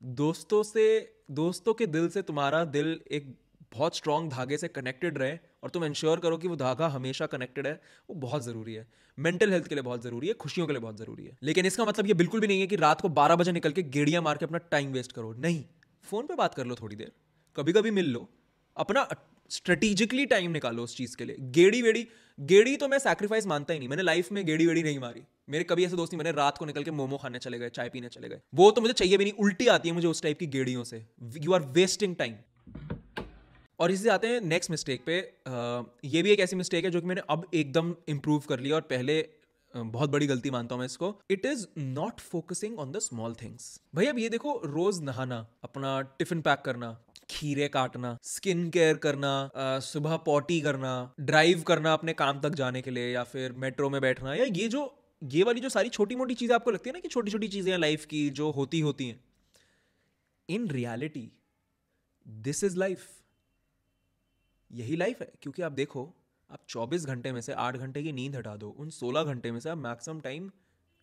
दोस्तों के दिल से तुम्हारा दिल एक बहुत स्ट्रांग धागे से कनेक्टेड रहे और तुम इंश्योर करो कि वो धागा हमेशा कनेक्टेड है, वो बहुत ज़रूरी है। मेंटल हेल्थ के लिए बहुत ज़रूरी है, खुशियों के लिए बहुत ज़रूरी है। लेकिन इसका मतलब ये बिल्कुल भी नहीं है कि रात को 12 बजे निकल के गेड़ियाँ मार के अपना टाइम वेस्ट करो, नहीं। फ़ोन पे बात कर लो थोड़ी देर, कभी कभी मिल लो, अपना स्ट्रेटेजिकली टाइम निकालो उस चीज़ के लिए। गेड़ी तो मैं सैक्रिफाइस मानता ही नहीं, मैंने लाइफ में गेड़ी वेड़ी नहीं मारी। मेरे कभी ऐसे दोस्त नहीं, मैंने रात को निकल के मोमो खाने चले गए, चाय पीने चले गए, वो तो मुझे चाहिए भी नहीं, उल्टी आती है मुझे उस टाइप की गेड़ियों से। You are wasting time. और इससे आते हैं नेक्स्ट मिस्टेक पे। ये भी एक ऐसी मिस्टेक है जो कि मैंने अब एकदम इंप्रूव कर लिया, और पहले बहुत बड़ी गलती मानता हूं मैं इसको। It is not focusing on the small things. भाई अब ये देखो, रोज नहाना, अपना टिफिन पैक करना, खीरे काटना, स्किन केयर करना, सुबह पॉटी करना, ड्राइव करना अपने काम तक जाने के लिए, या फिर मेट्रो में बैठना, या ये वाली जो सारी छोटी मोटी चीजें आपको लगती है ना कि छोटी छोटी चीजें लाइफ की जो होती हैं, in reality this is life. यही लाइफ है। क्योंकि आप देखो, आप 24 घंटे में से 8 घंटे की नींद हटा दो, उन 16 घंटे में से आप मैक्सिमम टाइम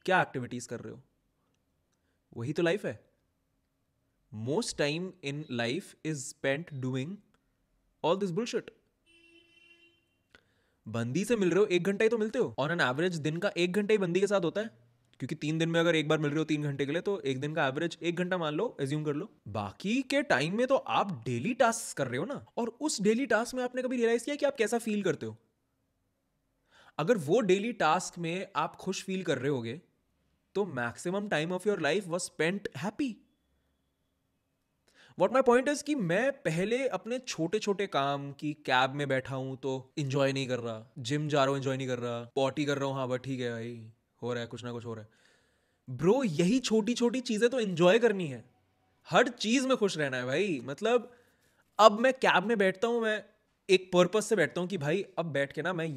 क्या एक्टिविटीज कर रहे हो, वही तो लाइफ है। Most time in life is spent doing all this bullshit. बंदी से मिल रहे हो 1 घंटा ही तो मिलते हो, ऑन एन एवरेज दिन का 1 घंटा ही बंदी के साथ होता है, क्योंकि 3 दिन में अगर एक बार मिल रहे हो 3 घंटे के लिए, तो एक दिन का एवरेज 1 घंटा मान लो, एज्यूम कर लो। बाकी के टाइम में तो आप डेली टास्क कर रहे हो ना, और उस डेली टास्क में आपने कभी रियलाइज किया कि आप कैसा फील करते हो? अगर वो डेली टास्क में आप खुश फील कर रहे होगे, तो maximum time of your life was spent happy. What my point is कि मैं पहले अपने छोटे छोटे काम की, कैब में बैठा हूं तो इंजॉय नहीं कर रहा, जिम जा रहा हूं इंजॉय नहीं कर रहा, पॉटी कर रहा हूं, हाँ बट ठीक है भाई, हो रहा है, कुछ ना कुछ हो रहा है। ब्रो यही छोटी छोटी चीजें तो इंजॉय करनी है, हर चीज में खुश रहना है भाई। मतलब अब मैं कैब में बैठता हूं, मैं एक पर्पस से बैठता हूं कि भाई अब बैठ के ना मैं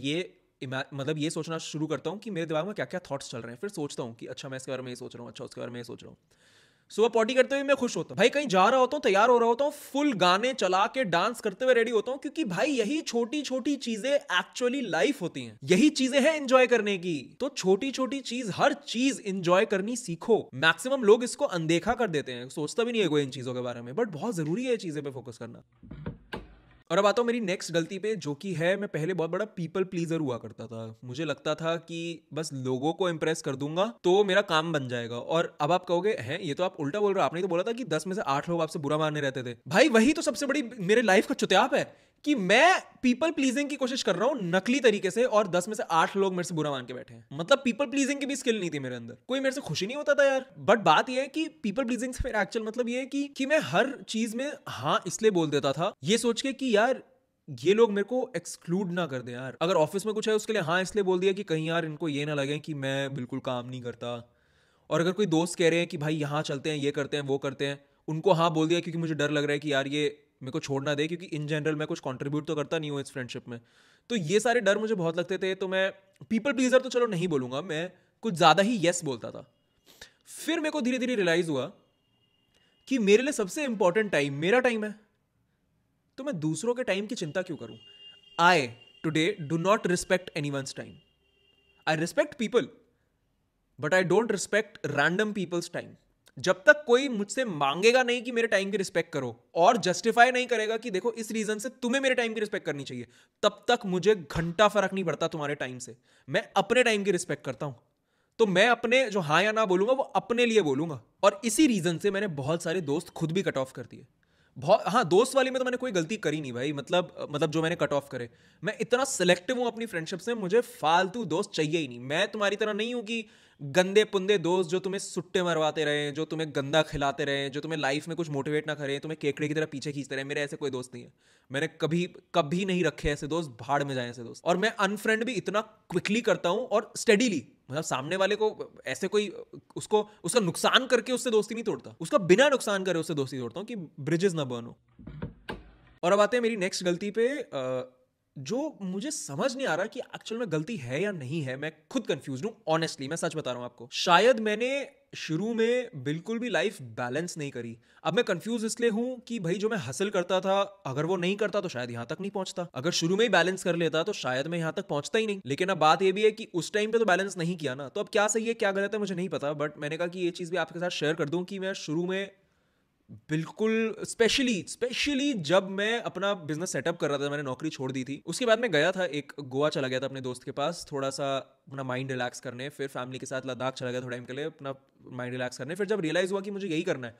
मतलब ये सोचना शुरू करता हूं कि मेरे दिमाग में क्या क्या थॉट्स चल रहे हैं, फिर सोचता हूं कि अच्छा मैं इसके बारे में ये सोच रहा हूं, अच्छा उसके बारे में ये सोच रहा हूं। सुबह पॉटी करते हुए मैं खुश होता हूँ भाई, कहीं जा रहा होता हूँ, तैयार हो रहा होता हूँ, फुल गाने चला के डांस करते हुए रेडी होता हूँ, क्योंकि भाई यही छोटी छोटी चीजें एक्चुअली लाइफ होती हैं, यही चीजें हैं एंजॉय करने की। तो छोटी छोटी चीज, हर चीज एंजॉय करनी सीखो। मैक्सिमम लोग इसको अनदेखा कर देते हैं, सोचता भी नहीं है कोई इन चीजों के बारे में, बट बहुत जरूरी है ये चीजें पे फोकस करना। और अब आता हूँ मेरी नेक्स्ट गलती पे, जो कि है, मैं पहले बहुत बड़ा पीपल प्लीजर हुआ करता था। मुझे लगता था कि बस लोगों को इंप्रेस कर दूंगा तो मेरा काम बन जाएगा। और अब आप कहोगे हैं ये तो आप उल्टा बोल रहे हो, आपने तो बोला था कि 10 में से 8 लोग आपसे बुरा मानने रहते थे। भाई वही तो सबसे बड़ी मेरे लाइफ का चुत्याप है कि मैं पीपल प्लीजिंग की कोशिश कर रहा हूं नकली तरीके से, और 10 में से 8 लोग मेरे से बुरा मान के बैठे हैं। मतलब पीपल प्लीजिंग की भी स्किल नहीं थी मेरे अंदर, कोई मेरे से खुशी नहीं होता था यार। बट बात यह है कि पीपल प्लीजिंग से मेरा एक्चुअल मतलब ये है कि मैं हर चीज में हाँ इसलिए बोल देता था, ये सोच के कि यार ये लोग मेरे को एक्सक्लूड ना कर दें यार। अगर ऑफिस में कुछ है उसके लिए हाँ इसलिए बोल दिया कि कहीं यार इनको ये ना लगे कि मैं बिल्कुल काम नहीं करता। और अगर कोई दोस्त कह रहे हैं कि भाई यहाँ चलते हैं, ये करते हैं, वो करते हैं, उनको हाँ बोल दिया क्योंकि मुझे डर लग रहा है कि यार ये मेरे को छोड़ ना दे, क्योंकि इन जनरल मैं कुछ कंट्रीब्यूट तो करता नहीं हूँ इस फ्रेंडशिप में। तो ये सारे डर मुझे बहुत लगते थे। तो मैं पीपल प्लीजर तो चलो नहीं बोलूँगा, मैं कुछ ज़्यादा ही येस बोलता था। फिर मेरे को धीरे धीरे रियलाइज़ हुआ कि मेरे लिए सबसे इंपॉर्टेंट टाइम मेरा टाइम है, तो मैं दूसरों के टाइम की चिंता क्यों करूं। I today do not respect anyone's time. I respect people but I don't respect random people's time. जब तक कोई मुझसे मांगेगा नहीं कि मेरे टाइम की रिस्पेक्ट करो और जस्टिफाई नहीं करेगा कि देखो इस रीजन से तुम्हें मेरे टाइम की रिस्पेक्ट करनी चाहिए, तब तक मुझे घंटा फर्क नहीं पड़ता तुम्हारे टाइम से। मैं अपने टाइम की रिस्पेक्ट करता हूं, तो मैं अपने जो हाँ या ना बोलूंगा वो अपने लिए बोलूंगा। और इसी रीजन से मैंने बहुत सारे दोस्त खुद भी कट ऑफ कर दिए। बहुत, हाँ, दोस्त वाली में तो मैंने कोई गलती करी नहीं भाई, मतलब जो मैंने कट ऑफ करे। मैं इतना सिलेक्टिव हूं अपनी फ्रेंडशिप से, मुझे फालतू दोस्त चाहिए ही नहीं। मैं तुम्हारी तरह नहीं हूं कि गंदे पुंदे दोस्त जो तुम्हें सुट्टे मरवाते रहे, जो तुम्हें गंदा खिलाते रहे, जो तुम्हें लाइफ में कुछ मोटिवेट ना करें, तुम्हें केकड़े की तरह पीछे खींचते रहे। मेरे ऐसे कोई दोस्त नहीं है। मैंने कभी कभी नहीं रखे ऐसे दोस्त, भाड़ में जाए ऐसे दोस्त। और मैं अनफ्रेंड भी इतना क्विकली करता हूं और स्टेडीली, मतलब सामने वाले को ऐसे कोई उसका नुकसान करके उससे दोस्ती नहीं तोड़ता, उसका बिना नुकसान करे उससे दोस्ती तोड़ता हूं कि ब्रिजेस ना बर्न हो। और अब आते हैं मेरी नेक्स्ट गलती पे, जो मुझे समझ नहीं आ रहा कि एक्चुअल में गलती है या नहीं है। मैं खुद कंफ्यूज हूं, ऑनेस्टली मैं सच बता रहा हूं आपको। शायद मैंने शुरू में बिल्कुल भी लाइफ बैलेंस नहीं करी। अब मैं कंफ्यूज इसलिए हूं कि भाई जो मैं हासिल करता था, अगर वो नहीं करता तो शायद यहां तक नहीं पहुंचता। अगर शुरू में ही बैलेंस कर लेता तो शायद मैं यहां तक पहुंचता ही नहीं। लेकिन अब बात ये भी है कि उस टाइम पे तो बैलेंस नहीं किया ना, तो अब क्या सही है क्या गलत है मुझे नहीं पता। बट मैंने कहा कि ये चीज भी आपके साथ शेयर कर दूं कि मैं शुरू में बिल्कुल, स्पेशली जब मैं अपना बिजनेस सेटअप कर रहा था, मैंने नौकरी छोड़ दी थी, उसके बाद मैं गया था गोवा चला गया था अपने दोस्त के पास थोड़ा सा अपना माइंड रिलैक्स करने। फिर फैमिली के साथ लद्दाख चला गया थोड़ा टाइम के लिए अपना माइंड रिलैक्स करने। फिर जब रियलाइज हुआ कि मुझे यही करना है,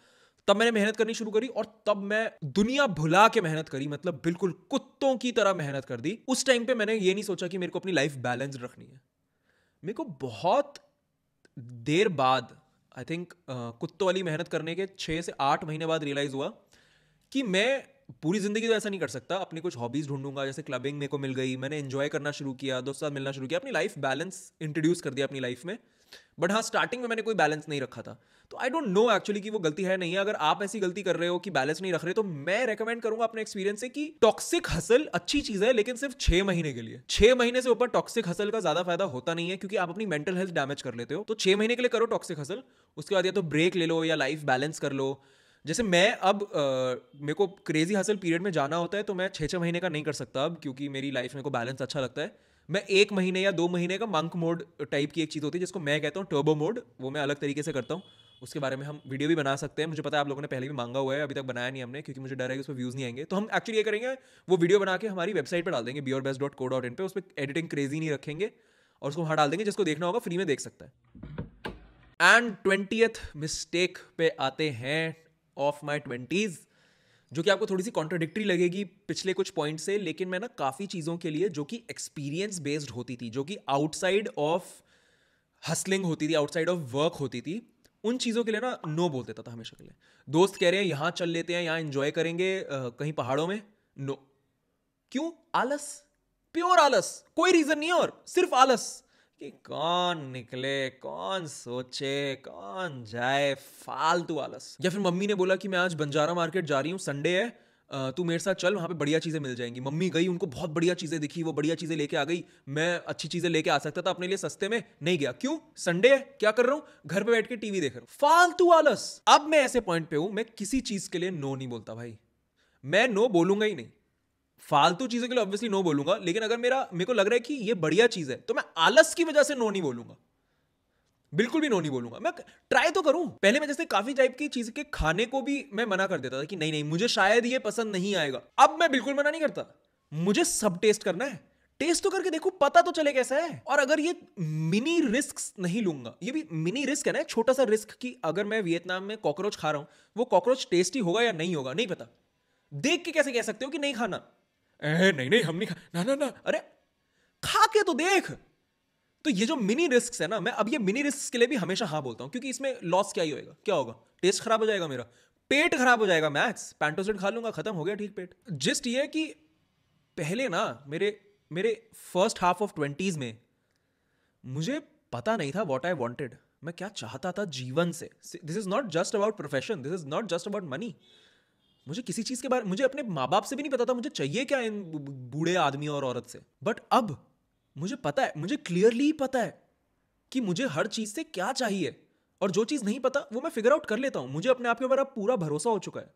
तब मैंने मेहनत करनी शुरू करी। और तब मैं दुनिया भुला के मेहनत करी, मतलब बिल्कुल कुत्तों की तरह मेहनत कर दी। उस टाइम पे मैंने ये नहीं सोचा कि मेरे को अपनी लाइफ बैलेंस रखनी है। मेरे को बहुत देर बाद, आई थिंक कुत्तों वाली मेहनत करने के 6 से 8 महीने बाद रियलाइज हुआ कि मैं पूरी जिंदगी तो ऐसा नहीं कर सकता। अपनी कुछ हॉबीज ढूंढूंगा, जैसे क्लबिंग मेरे को मिल गई, मैंने एंजॉय करना शुरू किया, दोस्तों साथ मिलना शुरू किया, अपनी लाइफ बैलेंस इंट्रोड्यूस कर दिया अपनी लाइफ में। बट हाँ, स्टार्टिंग में मैंने कोई बैलेंस नहीं रखा था। तो आई डोंट नो एक्चुअली कि वो गलती है नहीं है। अगर आप ऐसी गलती कर रहे हो कि बैलेंस नहीं रख रहे, तो मैं रेकमेंड करूंगा अपने एक्सपीरियंस से कि टॉक्सिक हसल अच्छी चीज है, लेकिन सिर्फ 6 महीने के लिए। 6 महीने से ऊपर टॉक्सिक हसल का ज्यादा फायदा होता नहीं है, क्योंकि आप अपनी मेंटल हेल्थ डैमेज कर लेते हो। तो 6 महीने के लिए करो टॉक्सिक हसल, उसके बाद या तो ब्रेक ले लो या लाइफ बैलेंस कर लो। जैसे मैं अब मेरे को क्रेजी हसल पीरियड में जाना होता है, तो मैं 6-6 महीने का नहीं कर सकता अब, क्योंकि मेरी लाइफ में को बैलेंस अच्छा लगता है। मैं 1 महीने या 2 महीने का मंक मोड टाइप की एक चीज़ होती है, जिसको मैं कहता हूँ टर्बो मोड, वो मैं अलग तरीके से करता हूँ। उसके बारे में हम वीडियो भी बना सकते हैं, मुझे पता है आप लोगों ने पहले भी मांगा हुआ है, अभी तक बनाया नहीं हमने, क्योंकि मुझे डर है कि उस पर व्यूज़ नहीं आएंगे। तो हम एक्चुअली ये करेंगे, वो वीडियो बना के हमारी वेबसाइट पर डाल देंगे beyourbest.co.in पे। उस पर एडिटिंग क्रेजी नहीं रखेंगे और उसको वहाँ डाल देंगे, जिसको देखना होगा फ्री में देख सकता है। एंड 20th मिस्टेक पे आते हैं ऑफ माई 20s, जो कि आपको थोड़ी सी कॉन्ट्राडिक्टरी लगेगी पिछले कुछ पॉइंट से, लेकिन मैं ना काफ़ी चीज़ों के लिए जो कि एक्सपीरियंस बेस्ड होती थी, जो कि आउटसाइड ऑफ हसलिंग होती थी, आउटसाइड ऑफ वर्क होती थी, उन चीज़ों के लिए ना नो बोल देता था हमेशा के लिए। दोस्त कह रहे हैं यहाँ चल लेते हैं, यहाँ एंजॉय करेंगे कहीं पहाड़ों में, नो। क्यों? आलस, प्योर आलस, कोई रीज़न नहीं है और सिर्फ आलस कि कौन निकले, कौन सोचे, कौन जाए, फालतू आलस। या फिर मम्मी ने बोला कि मैं आज बंजारा मार्केट जा रही हूँ, संडे है, तू मेरे साथ चल, वहाँ पे बढ़िया चीज़ें मिल जाएंगी। मम्मी गई, उनको बहुत बढ़िया चीज़ें दिखी, वो बढ़िया चीज़ें लेके आ गई। मैं अच्छी चीज़ें लेके आ सकता था अपने लिए सस्ते में, नहीं गया। क्यों? संडे है, क्या कर रहा हूँ, घर पे बैठ के टीवी देख रहा हूँ, फालतू आलस। अब मैं ऐसे पॉइंट पे हूँ, मैं किसी चीज़ के लिए नो नहीं बोलता भाई, मैं नो बोलूंगा ही नहीं। फालतू चीजों के लिए ऑब्वियसली नो बोलूंगा, लेकिन अगर मेरे को लग रहा है कि ये बढ़िया चीज है, तो मैं आलस की वजह से नो नहीं बोलूंगा, बिल्कुल भी नो नहीं बोलूंगा। मैं ट्राई तो करूं। पहले मैं जैसे काफी टाइप की चीज के खाने को भी मैं मना कर देता था कि नहीं नहीं मुझे शायद ये पसंद नहीं आएगा। अब मैं बिल्कुल मना नहीं करता, मुझे सब टेस्ट करना है, टेस्ट तो करके देखो, पता तो चले कैसा है। और अगर ये मिनी रिस्क नहीं लूंगा, ये भी मिनी रिस्क है ना, छोटा सा रिस्क कि अगर मैं वियतनाम में कॉकरोच खा रहा हूं, वो कॉकरोच टेस्टी होगा या नहीं होगा नहीं पता, देख के कैसे कह सकते हो कि नहीं खाना, नहीं नहीं हम नहीं खा, ना ना ना, अरे खा के तो देख। तो ये जो मिनी रिस्क है ना, मैं अब ये मिनी रिस्क के लिए भी हमेशा हाँ बोलता हूं, क्योंकि इसमें लॉस क्या ही होएगा, क्या होगा, टेस्ट खराब हो जाएगा, मेरा पेट खराब हो जाएगा, मैक्स पैंटोसिड खा लूंगा, खत्म हो गया ठीक पेट। जस्ट ये कि पहले ना मेरे फर्स्ट हाफ ऑफ 20s में मुझे पता नहीं था व्हाट आई वांटेड, मैं क्या चाहता था जीवन से। This is not just about profession, this is not just about money, मुझे किसी चीज के बारे, मुझे अपने माँ बाप से भी नहीं पता था मुझे चाहिए क्या इन बूढ़े आदमी और औरत से। बट अब मुझे पता है, मुझे क्लियरली पता है कि मुझे हर चीज से क्या चाहिए, और जो चीज नहीं पता वो मैं फिगर आउट कर लेता हूं। मुझे अपने आप के ऊपर अब पूरा भरोसा हो चुका है।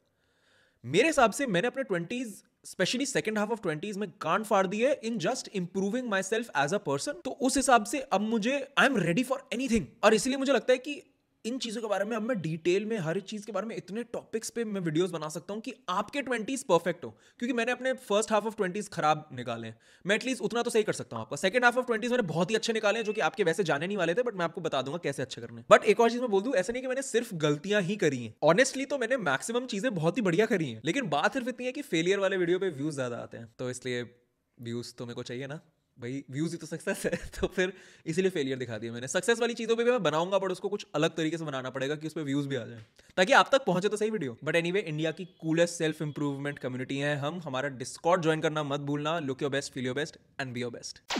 मेरे हिसाब से मैंने अपने 20s, specially second half of 20s में गांड फाड़ दी है in just improving myself as a person. तो उस हिसाब से अब मुझे, I am ready for anything. और इसलिए मुझे लगता है कि इन चीजों के बारे में अब मैं डिटेल में हर एक चीज के बारे में इतने टॉपिक्स पे मैं वीडियोस बना सकता हूं कि आपके 20s परफेक्ट हो। क्योंकि मैंने अपने फर्स्ट हाफ ऑफ 20s खराब निकाले हैं, मैं एटलीस्ट उतना तो सही कर सकता हूं। आपका सेकंड हाफ ऑफ 20s मैंने बहुत ही अच्छे निकाले हैं, जो कि आपके वैसे जाने नहीं वाले थे, बट मैं आपको बता दूंगा कैसे अच्छे करने। बट एक और चीज मैं बोल दूं, ऐसा नहीं कि मैंने सिर्फ गलतियां ही करी हैं। ऑनेस्टली तो मैंने मैक्सिमम चीजें बहुत ही बढ़िया करी हैं, लेकिन बात सिर्फ इतनी है कि फेलियर वाले वीडियो पे व्यूज ज्यादा आते हैं। तो इसलिए व्यूज तो मेरे को चाहिए ना भाई, व्यूज ही तो सक्सेस है। तो फिर इसीलिए फेलियर दिखा दिया मैंने। सक्सेस वाली चीजों पे भी मैं बनाऊंगा, बट उसको कुछ अलग तरीके से बनाना पड़ेगा कि उस पर व्यूज भी आ जाए, ताकि आप तक पहुंचे तो सही वीडियो। बट एनीवे, इंडिया की कूलेस्ट सेल्फ इंप्रूवमेंट कम्युनिटी है हम। हमारा डिस्कॉर्ड ज्वाइन करना मत भूलना। Look your best, feel your best and B your best.